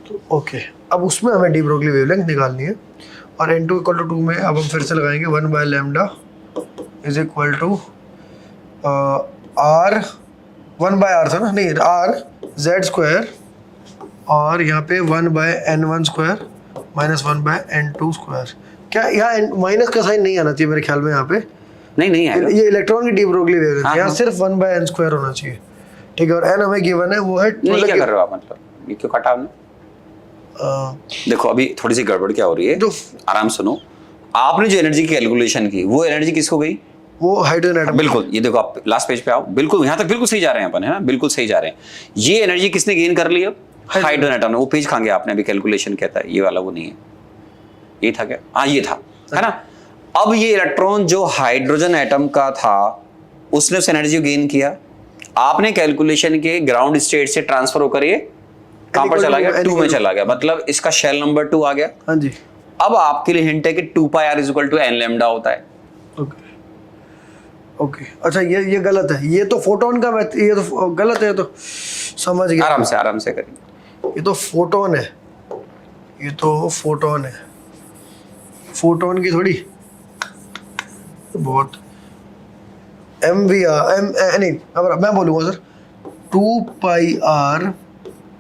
तो ओके, अब उसमें हमें डी ब्रोगली वेवलेंथ निकालनी है, और n2 इक्वल टू 2 में अब हम फिर से लगाएंगे 1/λ is equal to r 1/r था ना, नहीं r z स्क्वायर, और यहाँ पे 1/n1 square minus 1/n2 square. क्या यहाँ माइनस का साइन नहीं आना चाहिए मेरे ख्याल में यहाँ पे, नहीं आएगा। ये इलेक्ट्रॉन की डी ब्रोगली वेवलेंथ हाँ, यहाँ हाँ। सिर्फ 1/n स्क्वायर होना चाहिए, ठीक है। और n हमें गिवन है, वो है नहीं क्या कर रहे हो आप, मतलब ये क्यों काटा आपने? देखो अभी थोड़ी सी गड़बड़ क्या हो रही है, जो आराम सुनो। आपने जो एनर्जी की कैलकुलेशन की वो एनर्जी किसको गई? वो हाइड्रोजन एटम। बिल्कुल, ये देखो आप लास्ट पेज पे आओ, बिल्कुल यहाँ तक बिल्कुल सही जा रहे हैं अपन, है ना, बिल्कुल सही जा रहे हैं। ये एनर्जी किसने गेन कर ली अब? हाइड्रोजन एटम ने। वो पेज खांगे आपने अभी, कैलकुलेशन कहता है ये वाला, वो नहीं है, ये था क्या? हाँ ये था, है ना। अब ये इलेक्ट्रॉन जो हाइड्रोजन एटम का था उसने उस एनर्जी को गेन किया, आपने कैलकुलेशन के ग्राउंड स्टेट से ट्रांसफर होकर ये कहां पर चला गया? 2 में चला गया, मतलब इसका शेल नंबर 2 आ गया। हाँ जी। अब आपके लिए हिंट है कि 2πr = n λ होता है। ओके ओके, अच्छा ये गलत है, ये तो फोटोन का ये तो गलत है, तो समझ गया। आराम से करिए। ये तो फोटोन है, ये तो फोटोन है, फोटोन की थोड़ी बहुत नहीं, अब मैं बोलूँगा sir 2πr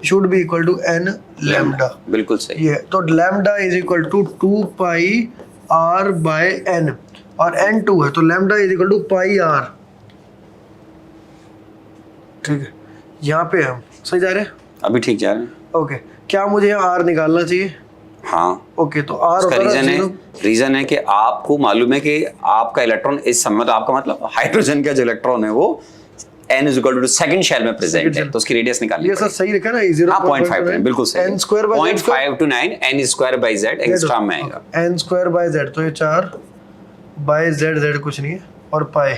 should be equal to n lambda. बिल्कुल सही। ये तो lambda is equal to 2πr/n, और n2 है तो lambda is equal to πr, ठीक है। यहाँ पे हम सही जा रहे हैं, अभी ठीक जा रहे हैं। ओके। क्या मुझे यहाँ r निकालना चाहिए? हाँ, ओके, तो r उसका होता है रीजन है कि आपको मालूम है कि आपका इलेक्ट्रॉन इस समय, मतलब आपका मतलब हाइड्रोजन का जो इलेक्ट्रॉन है वो n = सेकंड शेल में प्रेजेंट है, तो उसकी रेडियस निकालनी ये सर सही लिखा ना, 0.5 बिल्कुल सही। n square by 0.529 n² / z angstrom में आएगा। n² / z, तो ये 4/z कुछ नहीं है, और पाई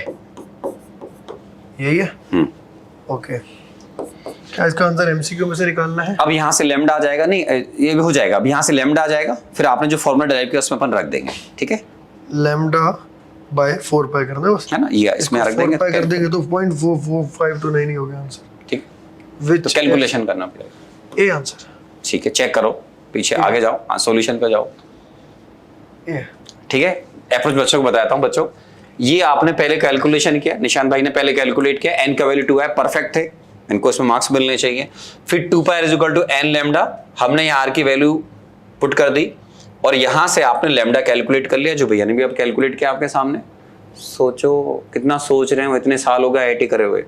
यही है। ओके, क्या इसका आंसर एमसीक्यू में से निकालना है? अब यहाँ से लैम्डा आ जाएगा, नहीं ये भी हो जाएगा, अब यहाँ से लैम्डा आ जाएगा, फिर आपने जो फॉर्मूला डिराइव किया उसमें अपन रख देंगे, ठीक है। λ/4π करना है बस, है ना, ये इसमें रख देंगे, 4π कर देंगे तो 0.4452 नहीं हो गया आंसर, ठीक। विच तो कैलकुलेशन करना पड़ेगा। ए आंसर, ठीक है, चेक करो, पीछे आगे जाओ, हाँ सॉल्यूशन पे जाओ, ए। ठीक है। अप्रोच बच्चों को बताता हूँ। बच्चों ये आपने पहले कैलकुलेशन किया, निशान भाई ने पहले कैलकुलेट किया, n का वैल्यू 2 है, परफेक्ट थे, इनको इसमें मार्क्स मिलने चाहिए। फिर 2πr = n लैम्डा, हमने यहाँ r की वैल्यू पुट कर दी, और यहाँ से आपने लैम्डा कैलकुलेट कर लिया, जो भैया ने भी अब कैलकुलेट किया आपके सामने। सोचो कितना सोच रहे हो, इतने साल हो गए IIT करे हुए।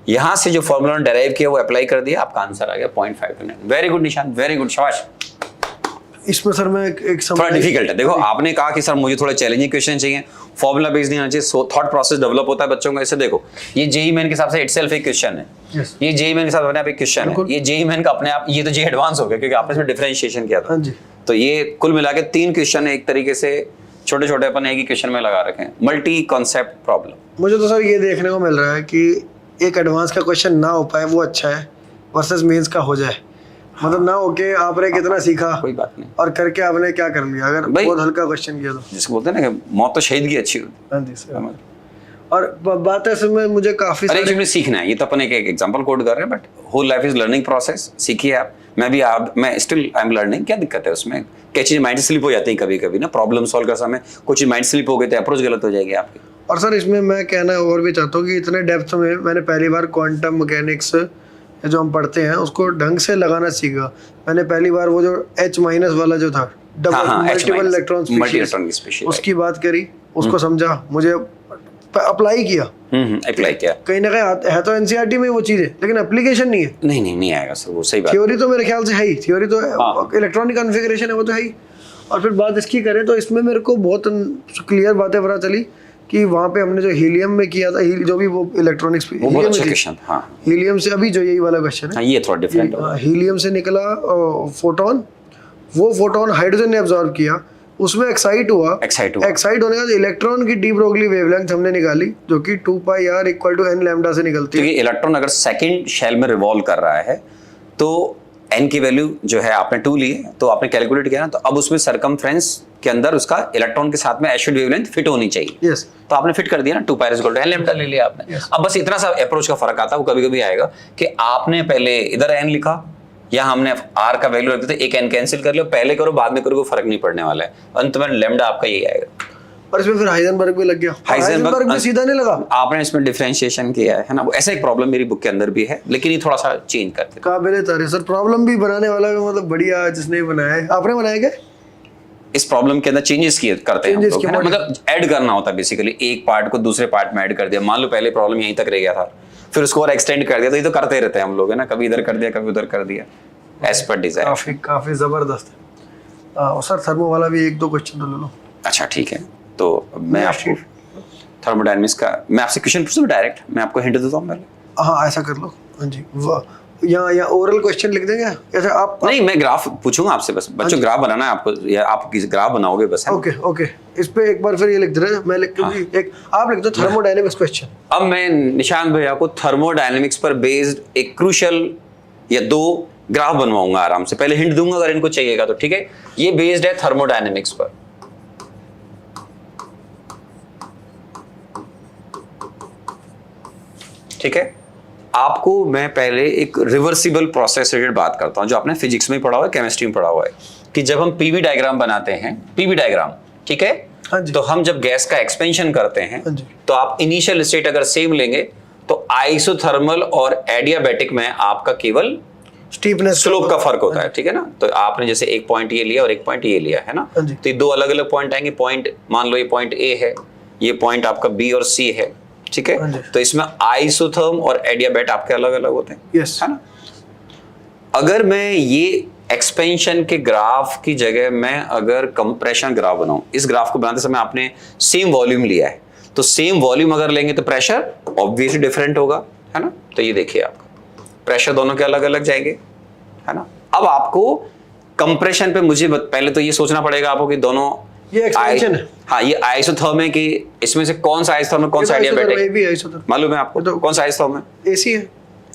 यहाँ से जो फॉर्मूला डेराइव किया वो अप्लाई कर दिया, आपका आंसर आ गया 0.529। वेरी गुड निशान, वेरी गुड, शाबाश। इसमें सर मैं एक थोड़ा डिफिकल्ट है, देखो आपने कहा कि सर मुझे थोड़ा चैलेंजिंग क्वेश्चन चाहिए, फॉर्मूला बेस्ड नहीं आना चाहिए, थॉट प्रोसेस डेवलप होता है बच्चों का। ऐसे देखो, ये जेईई मेन के हिसाब से इटसेल्फ एक क्वेश्चन है, ये जेईई मेन के साथ अपने आप एक क्वेश्चन है, ये जेईई मेन का अपने आप, ये तो जेईई एडवांस हो गया क्योंकि आपने इसमें डिफरेंशिएशन किया था। हाँ जी। तो ये कुल मिला के 3 क्वेश्चन है एक तरीके से छोटे छोटे अपन एक ही क्वेश्चन में लगा रखे हैं, मल्टी कॉन्सेप्ट प्रॉब्लम। मुझे तो सर ये देखने को मिल रहा है कि एक एडवांस का क्वेश्चन ना हो पाए वो अच्छा है, वर्सेस मेंस का हो जाए। मतलब ना हो के आपने कितना सीखा कोई बात नहीं, और करके आपने क्या कर लिया, अगर भाई, बहुत हल्का क्वेश्चन किया तो। जिसको बोलते हैं ना कि मौत तो शहीद की अच्छी होती हाँ जी सर। और बात है इसमें मुझे काफी है। अरे सारे एक्चुअली सीखना है, ये तो अपन एक एग्जांपल कोड कर रहे हैं, but whole life is learning process. सीखिए आप, मैं स्टिल आई एम लर्निंग। क्या दिक्कत है उसमें? क्या चीज़ माइंड स्लिप हो जाती है कभी कभी ना, प्रॉब्लम सॉल्व कर समय कुछ माइंड स्लिप हो गए तो अप्रोच गलत हो जाएगी आपकी। और सर इसमें मैं कहना और भी चाहता हूँ कि इतने डेप्थ में मैंने पहली बार क्वांटम मैकेनिक्स जो हम पढ़ते हैं उसको ढंग से लगाना सीखा। मैंने पहली बार वो जो H- वाला जो था, मल्टीपल इलेक्ट्रॉन स्पेशीज, उसकी बात करी, उसको समझा, मुझे अप्लाई किया। अप्लाई किया। कहीं ना कहीं है तो एनसीईआरटी में वो चीज़ है, लेकिन एप्लीकेशन नहीं है। नहीं आएगा सर, वो सही बात। थ्योरी तो मेरे ख्याल से है ही, थ्योरी तो इलेक्ट्रॉनिक कॉन्फ़िगरेशन है वो तो है ही। और फिर बात इसकी करें तो इसमें मेरे को बहुत क्लियर बातें पता चली कि वहाँ पे हमने जो हीलियम में किया था, जो भी वो इलेक्ट्रॉनिक्स वो बहुत अच्छा क्वेश्चन। हाँ, हीलियम से अभी जो यही वाला क्वेश्चन है, हाँ, ये थोड़ा डिफरेंट होगा। हीलियम से निकला फोटोन, वो फोटोन हाइड्रोजन ने अब्जॉर्ब किया, उसमें एक्साइट हुआ। एक्साइट होने के बाद इलेक्ट्रॉन की डी ब्रोगली वेवलेंथ हमने निकाली जो कि 2πr = n लैम्डा से निकलती है। तो ये इलेक्ट्रॉन अगर सेकंड शेल में रिवॉल्व कर रहा है तो n की वैल्यू जो है आपने 2 ली है, तो आपने कैलकुलेट किया ना, तो अब उसमें सरकमफ्रेंस के अंदर उसका इलेक्ट्रॉन के साथ में एसिड वेवलेंथ फिट होनी चाहिए। यस, तो आपने फिट कर दिया ना, 2πr = n लैम्डा ले लिया आपने। अब बस इतना सा अप्रोच का फर्क आता है, वो कभी कभी आएगा कि आपने पहले इधर n लिखा या हमने r का वैल्यू रख दिया, एक n कैंसिल कर लो, पहले करो बाद में करो, कोई फर्क नहीं पड़ने वाला है, अंत में लैम्डा आपका यही आएगा। और इसमें फिर हाइजेनबर्ग भी लग गया। हाइजेनबर्ग भी सीधा नहीं लगा, आपने इसमें डिफरेंशिएशन किया है ना, ऐसा एक प्रॉब्लम मेरी बुक के अंदर भी है, लेकिन ये थोड़ा सा चेंज करते। काबिल तारीफ सर, प्रॉब्लम भी बनाने वाला भी मतलब बढ़िया जिसने बनाया है। आपने बनाया क्या? इस प्रॉब्लम के अंदर चेंजेस किए करते हैं हम लोग, है ना, मतलब ऐड करना होता है बेसिकली, एक पार्ट को दूसरे पार्ट में ऐड कर दिया। मान लो पहले प्रॉब्लम यहीं तक रह गया था, फिर उसको और एक्सटेंड कर दिया, तो ये तो करते रहते हैं हम लोग, है ना, कभी इधर कर दिया कभी उधर कर दिया, एज पर डिजाइन। काफी जबरदस्त है। और सर थर्मो वाला भी 1-2 क्वेश्चन तो ले लो। अच्छा ठीक है, तो मैं आपको थर्मोडायनामिक्स का मैं आपसे क्वेश्चन पूछूं डायरेक्ट, मैं आपको हिंट देता हूं पहले। हाँ ऐसा कर लो। हाँ जी, या ओरल क्वेश्चन लिख देंगे ऐसे आप? नहीं, मैं ग्राफ पूछूंगा आपसे, बस बच्चों ग्राफ बनाना है आपको, या आप ग्राफ बनाओगे बस, है? ओके, इस पे एक बार फिर ये लिख दे रहे, मैं लिख दूंगी। एक आप लिख दो थर्मोडायनामिक्स क्वेश्चन। अब मैं निशांत भैया को थर्मोडायनामिक्स पर बेस्ड एक क्रूशियल या 2 ग्राफ बनवाऊंगा आराम से, पहले हिंट दूंगा अगर इनको चाहिएगा तो, ठीक है। ये बेस्ड है थर्मोडायनामिक्स पर। ठीक है, आपको मैं पहले एक रिवर्सिबल प्रोसेस रिलेटेड बात करता हूं, जो आपने फिजिक्स में पढ़ा हुआ है, केमिस्ट्री में पढ़ा हुआ है, कि जब हम पीवी डायग्राम बनाते हैं, पीवी डायग्राम, ठीक है, तो हम जब गैस का एक्सपेंशन करते हैं, तो आप इनिशियल स्टेट अगर सेम लेंगे तो आइसोथर्मल और एडियाबैटिक में आपका केवल स्टीपनेस स्लोप का फर्क होता है, ठीक है ना। तो आपने जैसे एक पॉइंट ये लिया और एक पॉइंट ये लिया, है ना, तो ये 2 अलग अलग पॉइंट आएंगे। पॉइंट मान लो ये पॉइंट ए है, ये पॉइंट आपका बी और सी है, ठीक है। तो इसमें आइसोथर्म और एडियाबैट आपके अलग अलग होते हैं, यस, है ना। अगर मैं ये एक्सपेंशन के ग्राफ की जगह मैं अगर कंप्रेशन ग्राफ बनाऊं, इस ग्राफ को बनाते समय आपने सेम वॉल्यूम लिया है, तो सेम वॉल्यूम अगर लेंगे तो प्रेशर ऑब्वियसली डिफरेंट होगा, है ना। तो ये देखिए आपका प्रेशर दोनों के अलग अलग जाएंगे, है ना। अब आपको कंप्रेशन पे मुझे पहले तो ये सोचना पड़ेगा आपको कि दोनों ये एक्सपेंशन है। हाँ, ये आइसोथर्म है कि इसमें से कौन सा आइसोथर्म है, कौन सा एडियाबैटिक है, मालूम है आपको? कौन सा आइसोथर्म है? एसी है,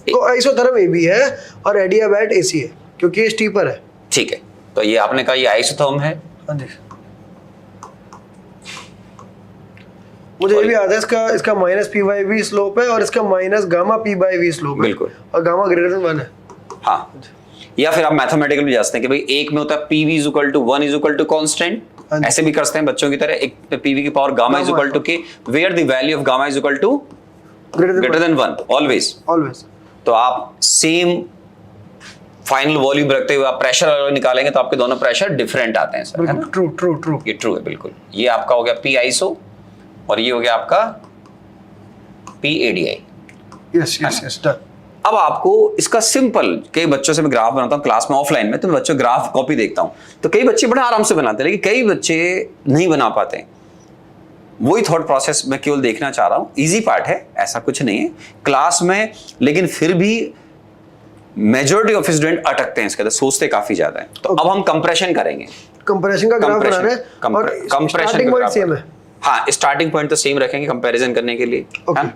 तो आइसोथर्म एबी है और एडियाबैट एसी है, क्योंकि ये स्टीपर है। ठीक है, तो ये आपने कहा ये आइसोथर्म है। हाँ जी, मुझे ये भी याद है, इसका -p/v स्लोप है और इसका -γ/p/v स्लोप है। बिल्कुल, और गामा >1 है। हाँ, या फिर आप मैथमेटिकल भी जाते हैं कि भाई एक में होता है pv = 1 = कांस्टेंट, ऐसे भी करते हैं बच्चों की तरह, एक pv की power gamma = k, where the value of gamma = greater than 1 always. तो आप सेम फाइनल वॉल्यूम रखते हुए आप प्रेशर अलग निकालेंगे तो आपके दोनों प्रेशर डिफरेंट आते हैं सर, है ना। ट्रू, ये ट्रू है बिल्कुल। ये आपका हो गया p आइसो और ये हो गया आपका p ADI। Yes done. अब आपको इसका सिंपल, कई बच्चों से मैं ग्राफ बनाता हूँ क्लास में ऑफलाइन में, तो मैं बच्चों ग्राफ कॉपी देखता हूँ, तो कई बच्चे बड़े आराम से बनाते हैं, लेकिन कई बच्चे नहीं बना पाते हैं। वही थॉट प्रोसेस मैं केवल देखना चाह रहा हूँ। इजी पार्ट है, ऐसा कुछ नहीं है क्लास में, लेकिन फिर भी मेजॉरिटी ऑफ स्टूडेंट अटकते हैं इसके अंदर, सोचते काफी ज्यादा है। तो अब हम कंप्रेशन करेंगे। कंप्रेशन का ग्राफ बना रहे हैं और स्टार्टिंग पॉइंट सेम है। हाँ, स्टार्टिंग पॉइंट तो सेम रखेंगे कंपैरिजन करने के लिए। Okay.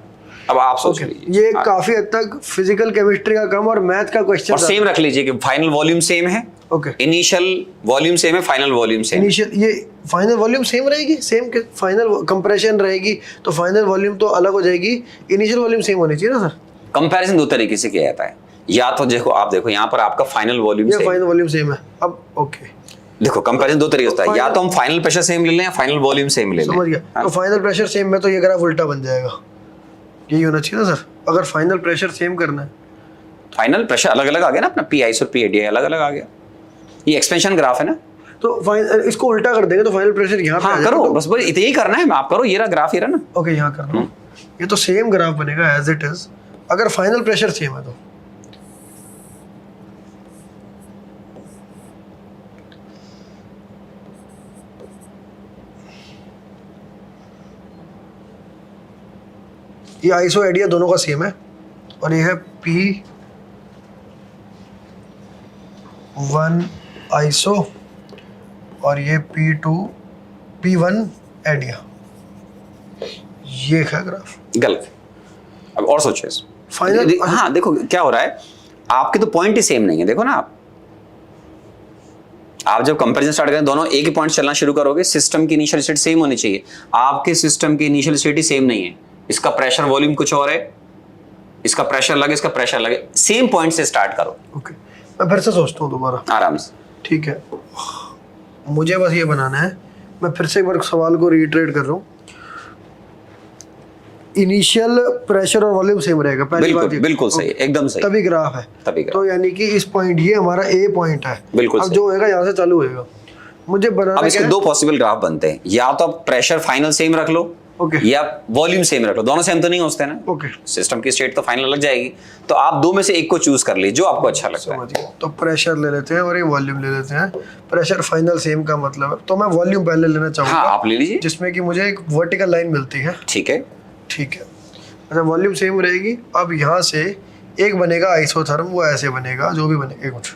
अब आप सोच लीजिए, ये काफी हद तक फिजिकल केमिस्ट्री का कम और मैथ का क्वेश्चन और सेम रख लीजिए कि फाइनल वॉल्यूम सेम है, ओके, इनिशियल वॉल्यूम सेम है, फाइनल वॉल्यूम सेम है। इनिशियल ये फाइनल वॉल्यूम सेम रहेगी, सेम के फाइनल कंप्रेशन रहेगी तो फाइनल वॉल्यूम तो अलग हो जाएगी, इनिशियल वॉल्यूम सेम होनी चाहिए ना सर। कंपैरिजन दो तरीके से किया जाता है, या तो देखो आप देखो यहाँ पर आपका फाइनल वॉल्यूम ये सेम, फाइनल वॉल्यूम सेम है। अब ओके, देखो कंपैरिजन दो तरीके से होता है, या तो हम फाइनल प्रेशर सेम ले लें या फाइनल वॉल्यूम सेम ले लें। समझ गया। तो फाइनल प्रेशर सेम में तो ये ग्राफ उल्टा बन जाएगा, यही होना चाहिए ना सर, अगर फाइनल प्रेशर सेम करना है। फाइनल प्रेशर अलग अलग आ गया ना, अपना पी आइस और पी एडी अलग अलग आ गया, ये एक्सपेंशन ग्राफ है ना। तो फाइनल इसको उल्टा कर देंगे तो फाइनल प्रेशर यहाँ पे हाँ आ जाएगा। करो, तो, बस यही करना है, आप करो, ये रहा ग्राफ, ये रहा ना। ओके यहाँ करना, ये तो सेम ग्राफ बनेगा एज इट इज अगर फाइनल प्रेशर सेम है तो। ये आइसो आइडिया दोनों का सेम है और ये है P1 आइसो और ये P1 आइडिया, ये है ग्राफ। गलत, अब और सोचो इस फाइनल। हाँ देखो क्या हो रहा है, आपके तो पॉइंट ही सेम नहीं है, देखो ना आप जब कंपैरिजन स्टार्ट करें दोनों एक ही पॉइंट चलना शुरू करोगे, सिस्टम की इनिशियल स्टेट सेम होनी चाहिए, आपके सिस्टम की इनिशियल स्टेट ही सेम नहीं है, इसका प्रेशर वॉल्यूम कुछ और है, इसका प्रेशर लगे, इसका प्रेशर लगे, सेम पॉइंट से स्टार्ट करो। ओके, मैं फिर से सोचता हूँ दोबारा, आराम से। ठीक है, मुझे बस ये बनाना है, मैं फिर से एक बार सवाल को रीट्रेट कर रहा हूँ। इनिशियल प्रेशर और वॉल्यूम सेम रहेगा, पहली बात बिल्कुल बिल्कुल सही, एकदम सही, तभी ग्राफ है, तभी ग्राफ। तो यानी कि इस पॉइंट, ये हमारा ए पॉइंट है, बिल्कुल अब जो होएगा यहाँ से चालू होएगा। मुझे बनाना अब इसके क्या है? दो पॉसिबल ग्राफ बनते हैं, या तो आप प्रेशर फाइनल सेम रख लो, ओके, या वॉल्यूम सेम रख लो, दोनों सेम तो नहीं हो सकते ना, ओके, सिस्टम की स्टेट तो फाइनल लग जाएगी, तो आप दो में से एक को चूज कर लीजिए जो आपको अच्छा लगता है। समझ गया। तो प्रेशर ले लेते हैं और ये वॉल्यूम ले लेते हैं। प्रेशर फाइनल सेम का मतलब है, तो मैं वॉल्यूम पहले लेना हाँ चाहूँगा, आप ले लीजिए, जिसमें कि मुझे एक वर्टिकल लाइन मिलती है। ठीक है, ठीक है, अच्छा वॉल्यूम सेम रहेगी। अब यहाँ से एक बनेगा आइसोथर्म, वो ऐसे बनेगा, जो भी बनेगा, एक मिनट,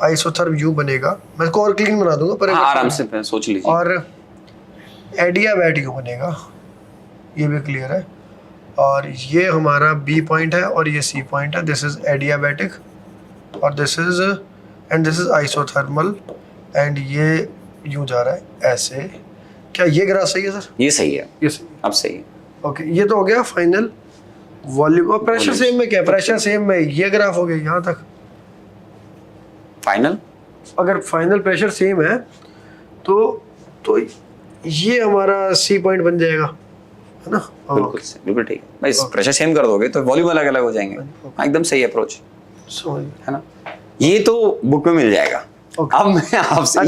आइसोथर्म यू बनेगा, मैं इसको और क्लीन बना दूंगा पर हाँ, आराम से सोच लीजिए। और एडियाबैट यू बनेगा, ये भी क्लियर है। और ये हमारा बी पॉइंट है और ये सी पॉइंट है, दिस इज एडियाबैटिक और दिस इज आइसोथर्मल, एंड ये यूं जा रहा है ऐसे। क्या ये ग्राफ सही है सर? ये सही है, ये सही, अब सही है। ओके, ये तो हो गया फाइनल वॉल्यूम। और प्रेशर सेम में क्या, प्रेशर सेम में ये ग्राफ हो गया यहाँ तक। फाइनल, अगर फाइनल प्रेशर सेम है तो ये हमारा सी पॉइंट बन जाएगा, है ना? बिल्कुल बिल्कुल ठीक है भाई, प्रेशर सेम कर दोगे तो वॉल्यूम अलग अलग हो जाएंगे। हाँ, एकदम सही अप्रोच है ना, ये तो बुक में मिल जाएगा। अब मैं आपसे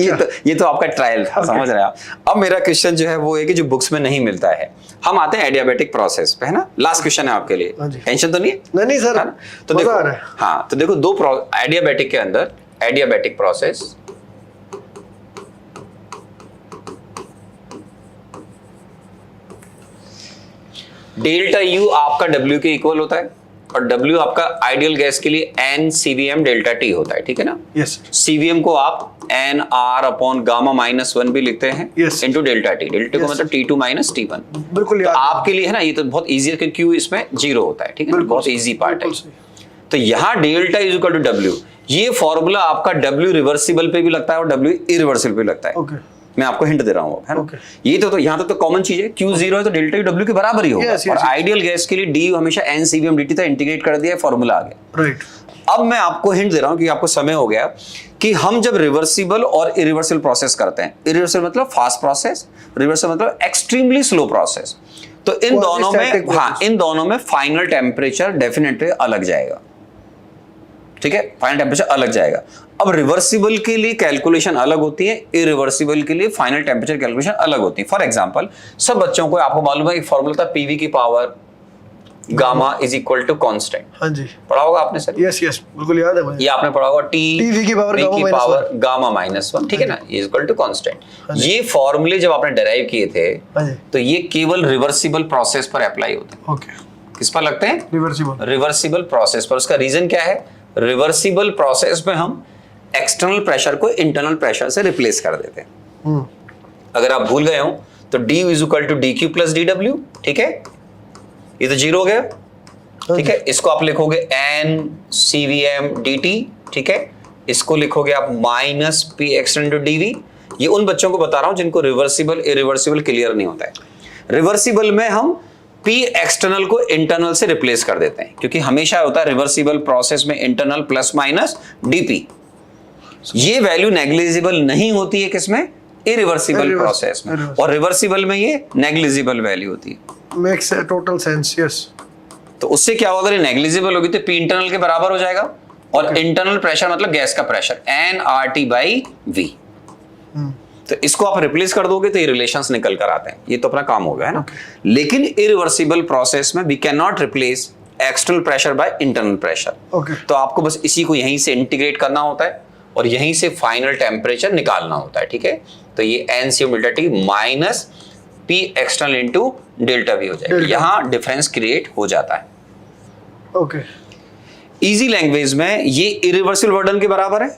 ये तो आपका ट्रायल था, समझ रहे हैं आप। अब मेरा क्वेश्चन जो है वो है कि जो बुक्स में नहीं मिलता है, हम आते हैं एडियाबेटिक प्रोसेस पे, है ना। लास्ट क्वेश्चन है आपके लिए, टेंशन तो नहीं है? नहीं सर, तो देखो, हाँ तो देखो दो एडियाबेटिक के अंदर, एडियाबेटिक प्रोसेस, डेल्टा यू आपका डब्ल्यू के इक्वल होता है और डब्ल्यू आपका आइडियल गैस के लिए एन सीवीएम डेल्टा टी होता है, ठीक है ना। यस, सीवीएम को आप एन आर अपॉन गामा -1 भी लिखते हैं इनटू डेल्टा टी, डेल्टा को मतलब T2 - T1। बिल्कुल तो आपके लिए है ना, ये तो बहुत इजी है क्योंकि क्यू इसमें 0 होता है, ठीक है, बहुत इजी पार्ट है। तो यहाँ delta is equal to W, ये फॉर्मूला आपका डब्ल्यू रिवर्सिबल पे भी लगता है और डब्ल्यू इरिवर्सिबल पे लगता है। मैं आपको हिंट दे रहा हूँ, है ना। ये तो यहाँ तक तो कॉमन चीज है, Q 0 है तो डेल्टा डब्ल्यू के बराबर ही होगा। और आइडियल गैस के लिए डी हमेशा एन सीवीएम dt था, इंटीग्रेट कर दिया, फॉर्मूला आ गया। राइट। अब मैं आपको हिंट दे रहा हूँ कि आपको समय हो गया कि हम जब रिवर्सिबल और इरिवर्सिबल प्रोसेस करते हैं, इरिवर्सिबल मतलब फास्ट प्रोसेस, रिवर्सिबल मतलब एक्सट्रीमली स्लो प्रोसेस, तो इन दोनों में, हाँ इन दोनों में फाइनल टेम्परेचर डेफिनेटली अलग जाएगा, ठीक है, फाइनल टेम्परेचर अलग जाएगा। अब रिवर्सिबल के लिए कैलकुलेशन अलग होती है, इरिवर्सिबल के लिए फाइनल टेम्परेचर कैलकुलेशन अलग होती है। फॉर एग्जांपल सब बच्चों को आपको मालूम है एक फॉर्मूला था पीवी की power gamma is equal to constant. हाँ जी, पढ़ा होगा आपने सर? यस यस, बिल्कुल याद है मुझे। ये आपने पढ़ा होगा टीवी की पावर गामा -1, ठीक है ना, इज इक्वल टू कांस्टेंट। ये फॉर्मूले जब आपने डिराइव किए थे तो ये केवल रिवर्सिबल प्रोसेस पर अप्लाई होते हैं। ओके, किस पर लगते हैं? रिवर्सिबल प्रोसेस पर। उसका रीजन क्या है? रिवर्सिबल प्रोसेस में हम एक्सटर्नल प्रेशर को इंटरनल प्रेशर से रिप्लेस कर देते हैं। हम्म, अगर आप भूल गए हो तो d is equal to D Q plus D W, ठीक है, ये तो जीरो हो गया, ठीक है। इसको आप लिखोगे n CVM dt, ठीक है। इसको लिखोगे आप minus P extend to dv। ये उन बच्चों को बता रहा हूं जिनको रिवर्सिबल इरिवर्सिबल क्लियर नहीं होता है। रिवर्सिबल में हम P एक्सटर्नल को इंटरनल से रिप्लेस कर देते हैं, क्योंकि हमेशा होता है रिवर्सिबल प्रोसेस में इंटरनल प्लस माइनस dp। ये वैल्यू नेग्लिजिबल नहीं होती है किसमें, इरिवर्सिबल प्रोसेस में, और रिवर्सिबल में ये नेग्लिजिबल वैल्यू होती है। Makes total sense, yes. तो उससे क्या होगा, अगर नेग्लिजिबल होगी तो P इंटरनल के बराबर हो जाएगा, और इंटरनल प्रेशर मतलब गैस का प्रेशर nRT/V। तो इसको आप रिप्लेस कर दोगे तो ये रिलेशंस निकल कर आते हैं। ये तो अपना काम हो गया है ना। लेकिन इरिवर्सिबल प्रोसेस में we can not replace external pressure by internal pressure. तो आपको बस इसी को यहीं से इंटीग्रेट करना होता है और यहीं से फाइनल टेम्परेचर निकालना होता है, ठीक है। तो ये NCO delta T minus P external into delta V हो जाएगा। यहाँ डिफरेंस क्रिएट हो जाता है। ओके, इजी लैंग्वेज में ये इरिवर्सिबल वर्डन के बराबर है,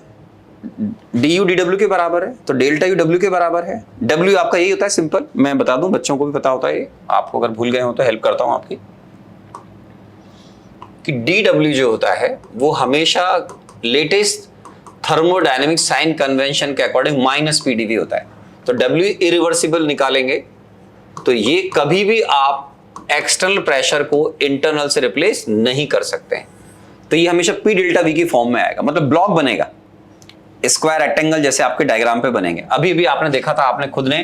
du dw के बराबर है, तो डेल्टा u w के बराबर है। w आपका यही होता है, सिंपल, मैं बता दूं, बच्चों को भी पता होता है ये, आपको अगर भूल गए हो तो हेल्प करता हूं आपकी, कि dw जो होता है वो हमेशा लेटेस्ट थर्मोडायनेमिक साइन कन्वेंशन के अकॉर्डिंग माइनस pdv होता है। तो w इरिवर्सिबल निकालेंगे तो ये कभी भी आप एक्सटर्नल प्रेशर को इंटरनल से रिप्लेस नहीं कर सकते हैं। तो ये हमेशा p डेल्टा v की फॉर्म में आएगा, मतलब ब्लॉक बनेगा, स्क्वायर रेक्टेंगल जैसे आपके डायग्राम पे बनेंगे। अभी भी आपने देखा था, आपने खुद ने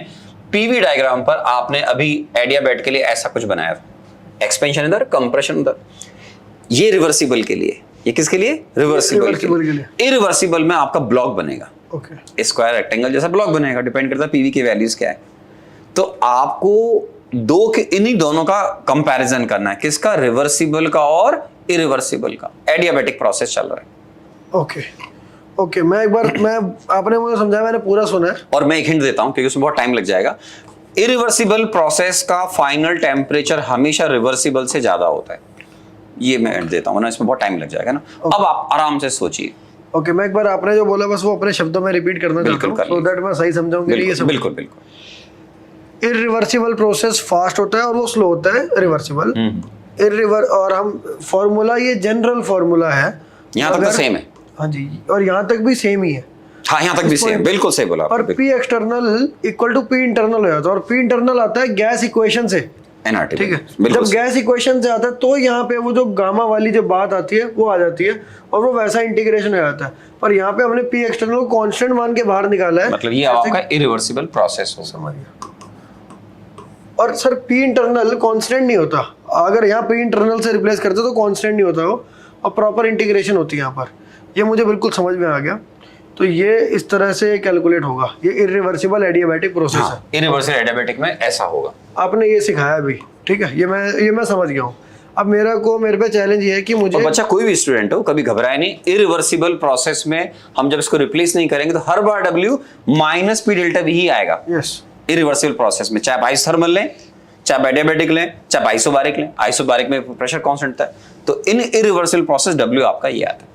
पीवी डायग्राम पर आपने अभी एडियाबैट के लिए ऐसा कुछ बनाया था, एक्सपेंशन इधर, कंप्रेशन उधर। ये रिवर्सिबल के लिए, ये किसके लिए, रिवर्सिबल के लिए। इरिवर्सिबल में आपका ब्लॉक बनेगा, ओके, स्क्वायर रेक्टेंगल जैसा ब्लॉक बनेगा, डिपेंड करता है पीवी की वैल्यूज क्या है। तो आपको दो के इन्हीं दोनों का कंपैरिजन करना है, किसका, रिवर्सिबल का और इरिवर्सिबल का। एडियाबैटिक प्रोसेस चल रहा है। Okay, okay. मैं एक बार, मैं आपने मुझे समझाया, मैंने पूरा सुना है। और मैं एक हिंट देता हूं क्योंकि उसमें बहुत टाइम लग जाएगा। इरिवर्सिबल प्रोसेस का फाइनल टेम्परेचर हमेशा रिवर्सिबल से ज्यादा होता है, ये मैं हिंट देता हूं ना, इसमें बहुत टाइम लग जाएगा ना। अब आप आराम से सोचिए। ओके, मैं एक बार आपने जो बोला बस वो अपने शब्दों में रिपीट करना चाहता हूं, सो दैट मैं सही समझाऊंगा। बिल्कुल बिल्कुल। इरिवर्सिबल प्रोसेस फास्ट होता है और वो स्लो होता है रिवर्सिबल। और हम फॉर्मूला, ये जनरल फॉर्मूला है, यहाँ तक तो सेम है। हाँ जी, और यहाँ तक भी सेम ही है। हाँ, यहाँ तक भी सेम, बिल्कुल सही बोला। और P external equal to P internal हो जाता है, और P इंटरनल आता है गैस इक्वेशन से, NRT, ठीक है। जब गैस इक्वेशन से आता है तो यहाँ पे वो जो गामा वाली जो बात आती है वो आ जाती है, और वो वैसा इंटीग्रेशन हो जाता है। पर यहाँ पे हमने P एक्सटर्नल को कांस्टेंट मान के बाहर निकाला है, मतलब ये आपका इरिवर्सिबल प्रोसेस हो। समझ गया। और सर P इंटरनल कांस्टेंट नहीं होता, अगर यहाँ P इंटरनल से रिप्लेस करते तो कांस्टेंट नहीं होता वो, और प्रॉपर इंटीग्रेशन होती है यहाँ पर। ये मुझे बिल्कुल समझ में आ गया। तो ये इस तरह से कैलकुलेट होगा, ये इरिवर्सिबल एडियाबैटिक प्रोसेस है। इरिवर्सिबल एडियाबैटिक में ऐसा होगा। आपने ये सिखाया भी, ठीक है, ये मैं समझ गया हूँ। अब मेरे पे चैलेंज ये है कि मुझे, बच्चा कोई भी स्टूडेंट हो, कभी घबराए नहीं। इरिवर्सिबल प्रोसेस में हम जब इसको रिप्लेस नहीं करेंगे तो हर बार W minus P delta V ही आएगा। यस, इरिवर्सिबल प्रोसेस में, चाहे आप आइसोथर्मल लें, चाहे आप एडियाबैटिक लें, चाहे आइसोबारिक लें। आइसोबारिक में प्रेशर कांस्टेंट था, तो इन इरिवर्सिबल प्रोसेस W आपका ये आता है।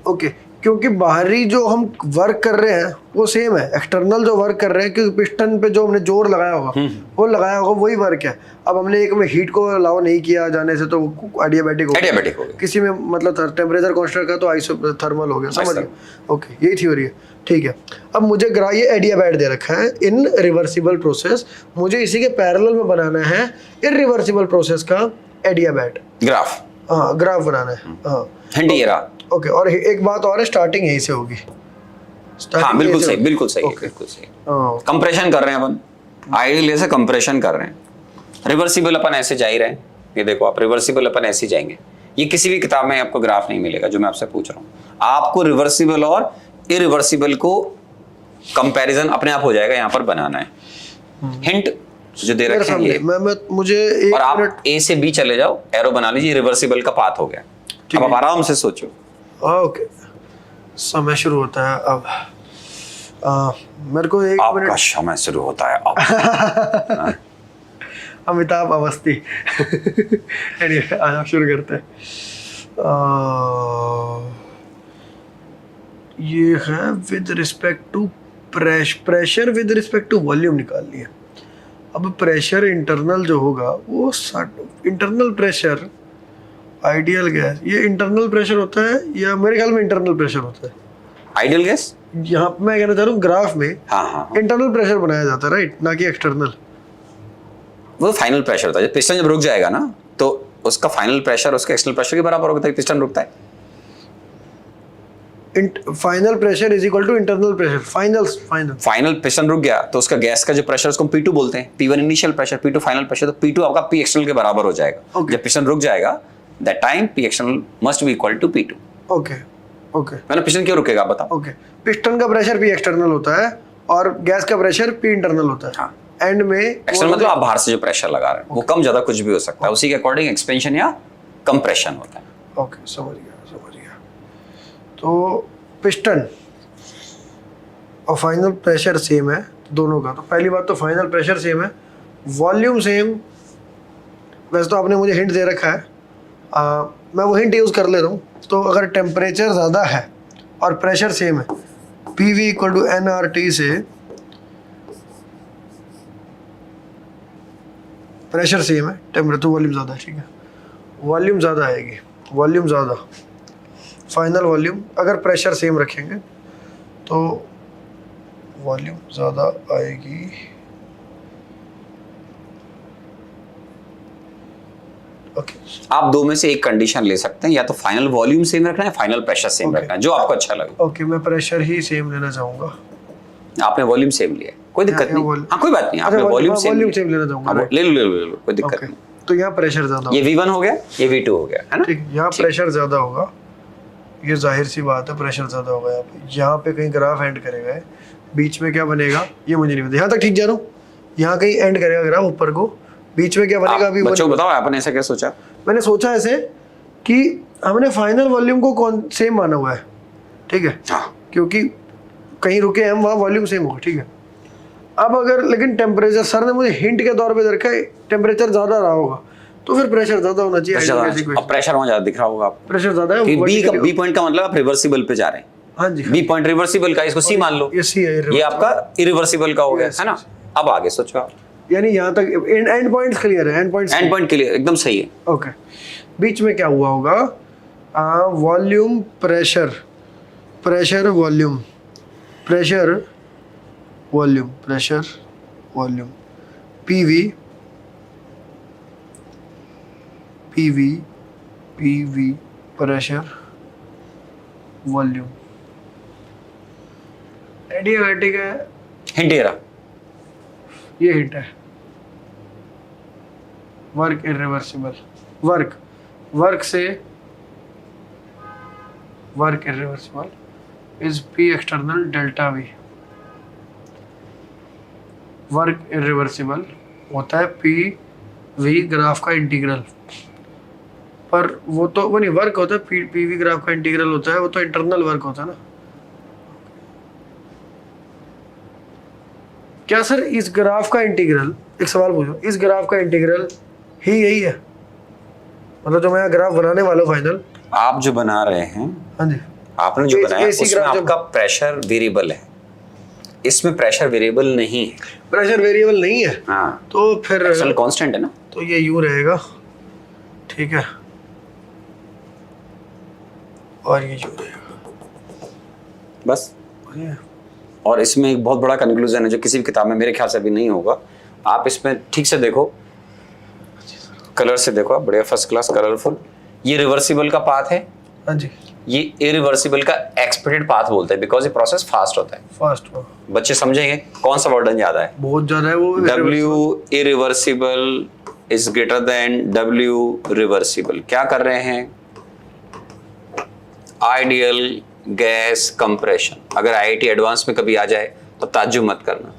ओके, क्योंकि बाहरी जो हम वर्क कर रहे हैं वो सेम है, एक्सटर्नल जो वर्क कर रहे हैं, क्योंकि पिस्टन पे जो हमने जोर लगाया होगा वो लगाया होगा, वही वर्क है। अब हमने एक में हीट को अलाउ नहीं किया जाने से तो एडियाबैटिक हो गया, किसी में मतलब टेम्परेचर कांस्टेंट का तो आइसोथर्मल हो गया, समझ गए। ओके, यही थ्योरी है, ठीक है। अब मुझे ये एडियाबैट दे रखा है इन रिवर्सिबल प्रोसेस, मुझे इसी के पैरेलल में बनाना है इरिवर्सिबल प्रोसेस का एडियाबैट ग्राफ। हाँ, ग्राफ बनाना है। हाँ, हिंट ये रहा। ओके, और एक बात और है, स्टार्टिंग यहीं से होगी। हाँ, बिल्कुल सही, बिल्कुल सही, बिल्कुल सही। कंप्रेशन कर रहे हैं अपन, आइडियल से कंप्रेशन कर रहे हैं। रिवर्सिबल अपन ऐसे जा ही रहे हैं, ये देखो आप, रिवर्सिबल अपन ऐसे जाएंगे। ये किसी भी किताब में आपको ग्राफ नहीं मिलेगा जो मैं आपसे पूछ रहा हूँ। आपको रिवर्सिबल और इरिवर्सिबल को कंपैरिजन अपने आप हो जाएगा, यहाँ पर बनाना है। हिंट जो दे रखे हैं ये, मुझे और आप A से B चले जाओ, एरो बना लीजिए, रिवर्सिबल का पाथ हो गया। अब आप आराम से सोचो। ओके, समय शुरू होता है अब। मेरे को एक आपका समय शुरू होता है अब। अमिताभ अवस्थी। Anyway, शुरू करते हैं। ये है with respect to pressure with respect to volume निकालनी है। अब प्रेशर इंटरनल जो होगा वो इंटरनल प्रेशर आइडियल गैस, ये इंटरनल प्रेशर होता है या मेरे ख्याल में इंटरनल प्रेशर होता है। आइडियल गैस, यहाँ पे मैं कहना चाह रहा हूँ ग्राफ में हाँ हाँ, इंटरनल प्रेशर बनाया जाता है राइट, ना कि एक्सटर्नल। वो फाइनल प्रेशर होता है। जब पिस्टन जब रुक जाएगा ना तो उसका फाइनल प्रेशर उसके एक्सटर्नल प्रेशर के बराबर होता है, पिस्टन रुकता है। Final pressure is equal to internal pressure. Final piston रुक गया तो उसका गैस का जो प्रेशर उसको P2 बोलते हैं। P1 initial pressure, P2 final pressure, तो P2 आपका P एक्सटर्नल के बराबर हो जाएगा। Okay. जब पिस्टन रुक जाएगा that time P external must be equal to P2। Okay okay मैंने पिस्टन क्यों रुकेगा आप बताओ। ओके, पिस्टन का प्रेशर P एक्सटर्नल होता है और गैस का प्रेशर P इंटरनल होता है। हाँ। एंड में एक्सटर्नल मतलब आप बाहर से जो प्रेशर लगा रहे हैं वो कम ज्यादा कुछ भी हो सकता है, उसी के अकॉर्डिंग एक्सपेंशन या कंप्रेशन होता है। ओके समझ गया। तो पिस्टन और फाइनल प्रेशर सेम है दोनों का। तो पहली बात तो फाइनल प्रेशर सेम है, वॉल्यूम सेम। वैसे तो आपने मुझे हिंट दे रखा है, मैं वो हिंट यूज़ कर ले रहा हूँ। तो अगर टेम्परेचर ज़्यादा है और प्रेशर सेम है, PV इक्वल टू nRT से प्रेशर सेम है, टेम्परेचर तो वॉल्यूम ज़्यादा है, ठीक है, वॉल्यूम ज़्यादा आएगी, वॉल्यूम ज़्यादा फाइनल वॉल्यूम। अगर प्रेशर सेम रखेंगे तो वॉल्यूम ज़्यादा आएगी। ओके, आप दो में से एक कंडीशन ले सकते हैं, या तो फाइनल वॉल्यूम सेम रखना है, फाइनल प्रेशर सेम Okay. रखना है, जो आपको अच्छा लगे। ओके, मैं प्रेशर ही सेम लेना चाहूँगा। आपने वॉल्यूम सेम लिया, कोई दिक्कत यहाँ नहीं। वॉल्यूम- हाँ कोई बात नहीं, आपने अच्छा, वॉल्यूम वॉल्यूम सेम सेम लेना चाहूँगा। ले लो, कोई दिक्कत ओके, नहीं। तो यहाँ प्रेशर ज़्यादा ये होगा। V1 हो गया, ये V2 हो गया, है ना। ठीक, यहाँ प्रेशर ज़्यादा होगा, ये जाहिर सी बात है, प्रेशर ज़्यादा होगा यहाँ पे। यहाँ पे कहीं ग्राफ एंड करेगा, बीच में क्या बनेगा ये मुझे नहीं पता। यहाँ तक ठीक जा रहा हूँ, यहाँ कहीं एंड करेगा ग्राफ ऊपर को, बीच में क्या बनेगा अभी बच्चों बताओ आपने ऐसा क्या सोचा। मैंने सोचा ऐसे कि हमने फाइनल वॉल्यूम को कौन सेम माना हुआ है, ठीक है, हाँ क्योंकि कहीं रुके हम वहाँ वॉल्यूम सेम होगा, ठीक है। अब अगर लेकिन टेम्परेचर, सर ने मुझे हिंट के तौर पे रखा है टेम्परेचर ज़्यादा रहा होगा तो फिर प्रेशर ज़्यादा होना चाहिए। अब प्रेशर वहाँ ज्यादा दिख रहा होगा आपको। प्रेशर ज़्यादा है, बी पॉइंट का मतलब आप रिवर्सिबल पे जा रहे हैं। हाँ जी, बी पॉइंट रिवर्सिबल का, इसको सी मान लो, ये सी है, ये आपका इरिवर्सिबल का हो गया, Yes, है ना। अब आगे सोचो आप, यानी यहाँ तक एंड पॉइंट्स क्लियर है, एंड पॉइंट क्लियर एकदम सही है। ओके, बीच में क्या हुआ होगा, volume pressure, pressure volume, pressure volume, pressure volume, PV PV PV pressure volume. Adiabatic है, हिंट ये रहा, ये हिंट है। वर्क इरिवर्सिबल, वर्क से work irreversible is P external delta V। Work irreversible होता है PV ग्राफ का इंटीग्रल, पर वो तो वो नहीं वर्क होता है, PV ग्राफ का इंटीग्रल होता है, वो तो इंटरनल वर्क होता है ना। क्या सर इस ग्राफ का इंटीग्रल, एक सवाल पूछो, इस ग्राफ का इंटीग्रल ही यही है, मतलब जो मैं ग्राफ बनाने वाला हूँ फाइनल। आप जो बना रहे हैं, हाँ जी, आपने जो बनाया AC उसमें ग्राफ जो- आपका प्रेशर वेरिएबल है, इसमें प्रेशर वेरिएबल नहीं है। प्रेशर वेरिएबल नहीं है, हाँ तो फिर एक्चुअल कांस्टेंट है ना। तो ये यू रहेगा, ठीक है, और ये यू रहेगा बस। ये। और इसमें एक बहुत बड़ा कंक्लूजन है जो किसी भी किताब में मेरे ख्याल से अभी नहीं होगा। आप इसमें ठीक से देखो, कलर से देखो, बढ़िया फर्स्ट क्लास कलरफुल। ये रिवर्सिबल का पाथ है, हाँ जी, ये इरिवर्सिबल का एक्सपेक्टेड पाथ बोलते हैं, बिकॉज ये प्रोसेस फास्ट होता है। फास्ट हुआ, बच्चे समझेंगे कौन सा वर्डन ज्यादा है। बहुत ज्यादा है वो। W irreversible is greater than W reversible। क्या कर रहे हैं, आइडियल गैस कंप्रेशन। अगर IIT एडवांस में कभी आ जाए तो ताज्जुब मत करना।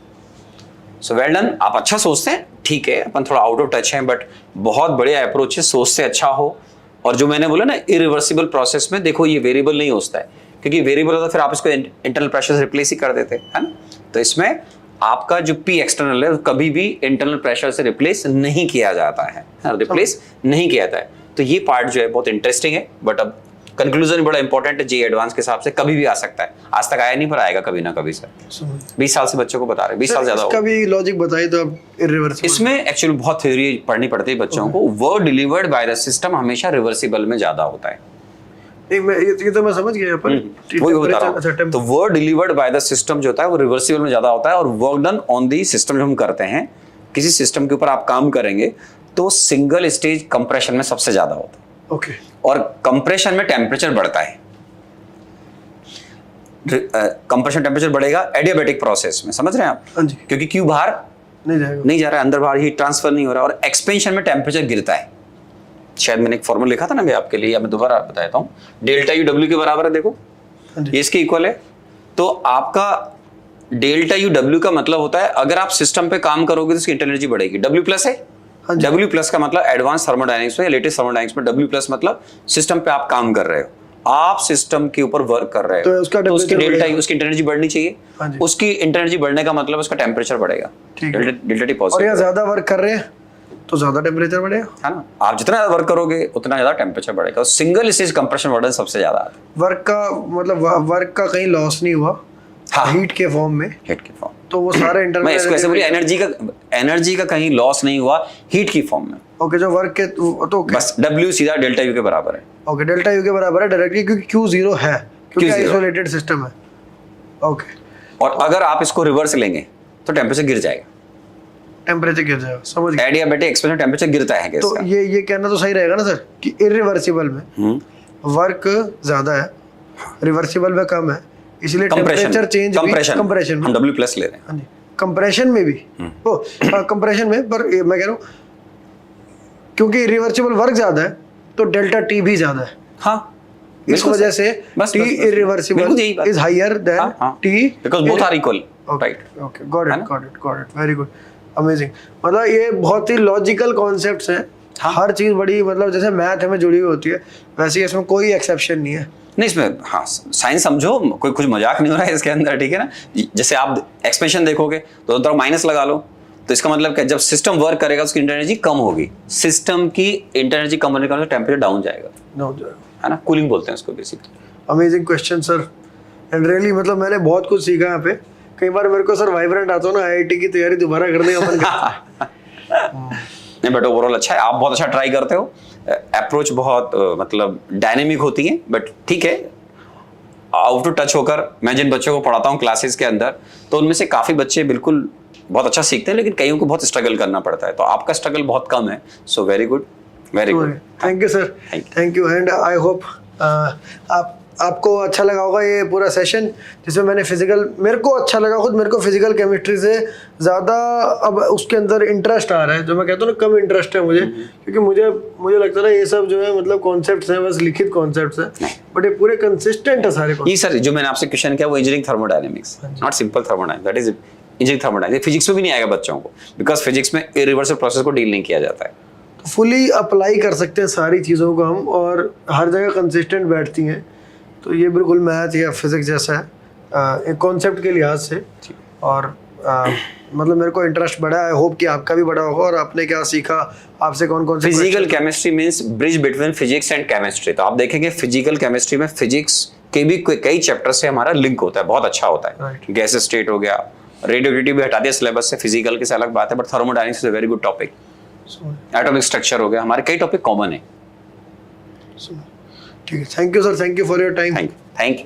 सो वेल डन, आप अच्छा सोचते हैं, ठीक है, अपन थोड़ा आउट ऑफ टच हैं, बट बहुत बढ़िया अप्रोच है, सोच से अच्छा हो। और जो मैंने बोला ना इरिवर्सिबल प्रोसेस में, देखो ये वेरिएबल नहीं होता है, क्योंकि वेरिएबल होता फिर आप इसको इंटरनल प्रेशर से रिप्लेस ही कर देते, है ना। तो इसमें आपका जो P एक्सटर्नल है कभी भी इंटरनल प्रेशर से रिप्लेस नहीं किया जाता है, रिप्लेस नहीं किया जाता है। तो ये पार्ट जो है बहुत इंटरेस्टिंग है, बट अब कंक्लूजन बड़ा इंपॉर्टेंट है जी एडवांस के हिसाब से, कभी भी आ सकता है, आज तक आया नहीं पर आएगा कभी ना कभी सर। 20 साल से बच्चों को बता रहे, 20 साल ज्यादा इसका भी लॉजिक बताइए तो अब इरिवर्सिबल। इसमें एक्चुअली बहुत थ्योरी पढ़नी पड़ती है बच्चों को। Word delivered by the system हमेशा रिवर्सिबल में ज्यादा होता है। नहीं मैं ये तो मैं समझ गया पर वही बता रहा हूं। तो word delivered by the system जो होता है वो रिवर्सिबल में ज्यादा होता है, और work done on the system जो हम करते हैं, किसी सिस्टम के ऊपर आप काम करेंगे तो सिंगल स्टेज कंप्रेशन में सबसे ज्यादा होता है। ओके। और कंप्रेशन में टेम्परेचर बढ़ता है, कंप्रेशन टेम्परेचर बढ़ेगा एडियाबैटिक प्रोसेस में, समझ रहे हैं आप? हाँ जी। क्योंकि क्यू बाहर नहीं जा रहा है, अंदर बाहर हीट ट्रांसफर नहीं हो रहा, और एक्सपेंशन में टेम्परेचर गिरता है। शायद मैंने एक फॉर्मूला लिखा था ना मैं आपके लिए, या मैं दोबारा बताता हूँ। डेल्टा यू डब्ल्यू के बराबर है, देखो ये इसके इक्वल है। तो आपका डेल्टा यू डब्ल्यू का मतलब होता है अगर आप सिस्टम पे काम करोगे तो उसकी इंटरनल एनर्जी बढ़ेगी। डब्ल्यू प्लस है, डब्ल्यू प्लस का मतलब एडवांस थर्मोडायनेमिक्स में, लेटेस्ट थर्मोडायनेमिक्स में डब्ल्यू प्लस मतलब सिस्टम पे आप काम कर रहे हो, आप सिस्टम के ऊपर वर्क कर रहे हो, तो उसकी डेल्टा उसकी इंटरनल एनर्जी बढ़नी चाहिए। उसकी इंटरनल एनर्जी बढ़ने का मतलब उसका टेम्परेचर बढ़ेगा, डेल्टा टी पॉजिटिव। और यहाँ ज्यादा वर्क कर रहे हैं तो ज्यादा टेम्परेचर बढ़ेगा, है ना? आप जितना ज्यादा वर्क करोगे उतना ज्यादा टेम्परेचर बढ़ेगा। सिंगल स्टेज कंप्रेशन वर्डन सबसे ज्यादा आता है। वर्क का मतलब वर्क का कहीं लॉस नहीं हुआ, हाँ, हीट के फॉर्म में, हीट के फॉर्म, तो वो सारे इंटरनल, मैं इसको ऐसे बोली एनर्जी का कहीं लॉस नहीं हुआ हीट की फॉर्म में। ओके, जो वर्क के तो बस W सीधा डेल्टा यू के बराबर है। ओके, डेल्टा यू के बराबर है डायरेक्टली, क्योंकि क्यू जीरो है, क्योंकि Q0 आइसोलेटेड सिस्टम है। ओके, और अगर आप इसको रिवर्स लेंगे तो टेम्परेचर गिर जाएगा, टेम्परेचर गिर जाएगा, समझ गया। एडियाबैटिक एक्सपेंशन टेम्परेचर गिरता है गैस तो का। ये कहना तो सही रहेगा ना सर कि इरिवर्सिबल में वर्क ज्यादा है, रिवर्सिबल में कम है, इसलिए टेम्परेचर चेंज कंप्रेशन में हम W प्लस ले रहे हैं। हाँ जी, कंप्रेशन में भी कंप्रेशन में, पर मैं कह रहा हूँ क्योंकि रिवर्सिबल वर्क ज्यादा है तो डेल्टा टी भी ज्यादा है। हाँ, इस वजह से T irreversible is higher than T, because both are equal, right? Okay, got it, very good, amazing. मतलब ये बहुत ही लॉजिकल कॉन्सेप्ट्स हैं। हर चीज बड़ी, मतलब जैसे मैथ में जुड़ी हुई होती है वैसे इसमें कोई एक्सेप्शन नहीं है। नहीं, इसमें हाँ साइंस समझो, कोई कुछ मजाक नहीं हो रहा है इसके अंदर, ठीक है ना? जैसे आप एक्सपेंशन देखोगे तो तरफ माइनस लगा लो, तो इसका मतलब क्या, जब सिस्टम वर्क करेगा उसकी इंटरनल एनर्जी कम होगी, सिस्टम की इंटरनल एनर्जी कम होने का मतलब टेम्परेचर डाउन जाएगा, है ना? कूलिंग बोलते हैं उसको basically. Amazing question sir, and really मतलब मैंने बहुत कुछ सीखा यहाँ पे। कई बार मेरे को सर वाइब्रेंट आता हो ना, IIT की तैयारी दोबारा करने का मन करता है। नहीं बट ओवरऑल अच्छा है, आप बहुत अच्छा ट्राई करते हो, अप्रोच बहुत मतलब डायनेमिक होती है, बट ठीक है। आउट ऑफ टच होकर मैं जिन बच्चों को पढ़ाता हूँ क्लासेस के अंदर, तो उनमें से काफ़ी बच्चे बिल्कुल बहुत अच्छा सीखते हैं, लेकिन कईयों को बहुत स्ट्रगल करना पड़ता है, तो आपका स्ट्रगल बहुत कम है। So very good, very good, thank you sir, thank you. And I hope आपको अच्छा लगा होगा ये पूरा सेशन, जिसमें मैंने मेरे को अच्छा लगा, खुद मेरे को फिजिकल केमिस्ट्री से ज़्यादा अब उसके अंदर इंटरेस्ट आ रहा है। जो मैं कहता हूँ ना, कम इंटरेस्ट है मुझे, क्योंकि मुझे लगता है ये सब जो है मतलब कॉन्सेप्ट्स हैं, बस लिखित कॉन्सेप्ट्स हैं, बट ये पूरे कंसिस्टेंट है सारे। ये सर जो मैंने आपसे क्वेश्चन किया वो engineering thermodynamics, not simple thermodynamics, that is engineering thermodynamics. Physics में भी नहीं आएगा बच्चों को, बिकॉज फिजिक्स में इरिवर्सिबल प्रोसेस को डील नहीं किया जाता है। तो फुली अप्लाई कर सकते हैं सारी चीज़ों को हम, और हर जगह कंसिस्टेंट बैठती हैं। तो ये बिल्कुल मैथ या फिजिक्स जैसा है एक कॉन्सेप्ट के लिहाज से, और मतलब मेरे को इंटरेस्ट बढ़ा है। आई होप कि आपका भी बढ़ा होगा। और आपने क्या सीखा, आपसे कौन कौन से physical chemistry means bridge between physics and chemistry. तो आप देखेंगे फिजिकल केमिस्ट्री में फिजिक्स के भी कई चैप्टर से हमारा लिंक होता है, बहुत अच्छा होता है। गैस स्टेट हो गया, रेडियोएक्टिविटी भी हटा दिया सिलेबस से, फिजिकल के से अलग बात है, but thermodynamics is a very good topic. Atomic structure हो गया, हमारे कई टॉपिक कॉमन है। ठीक है, thank you sir, thank you for your time. Thank you.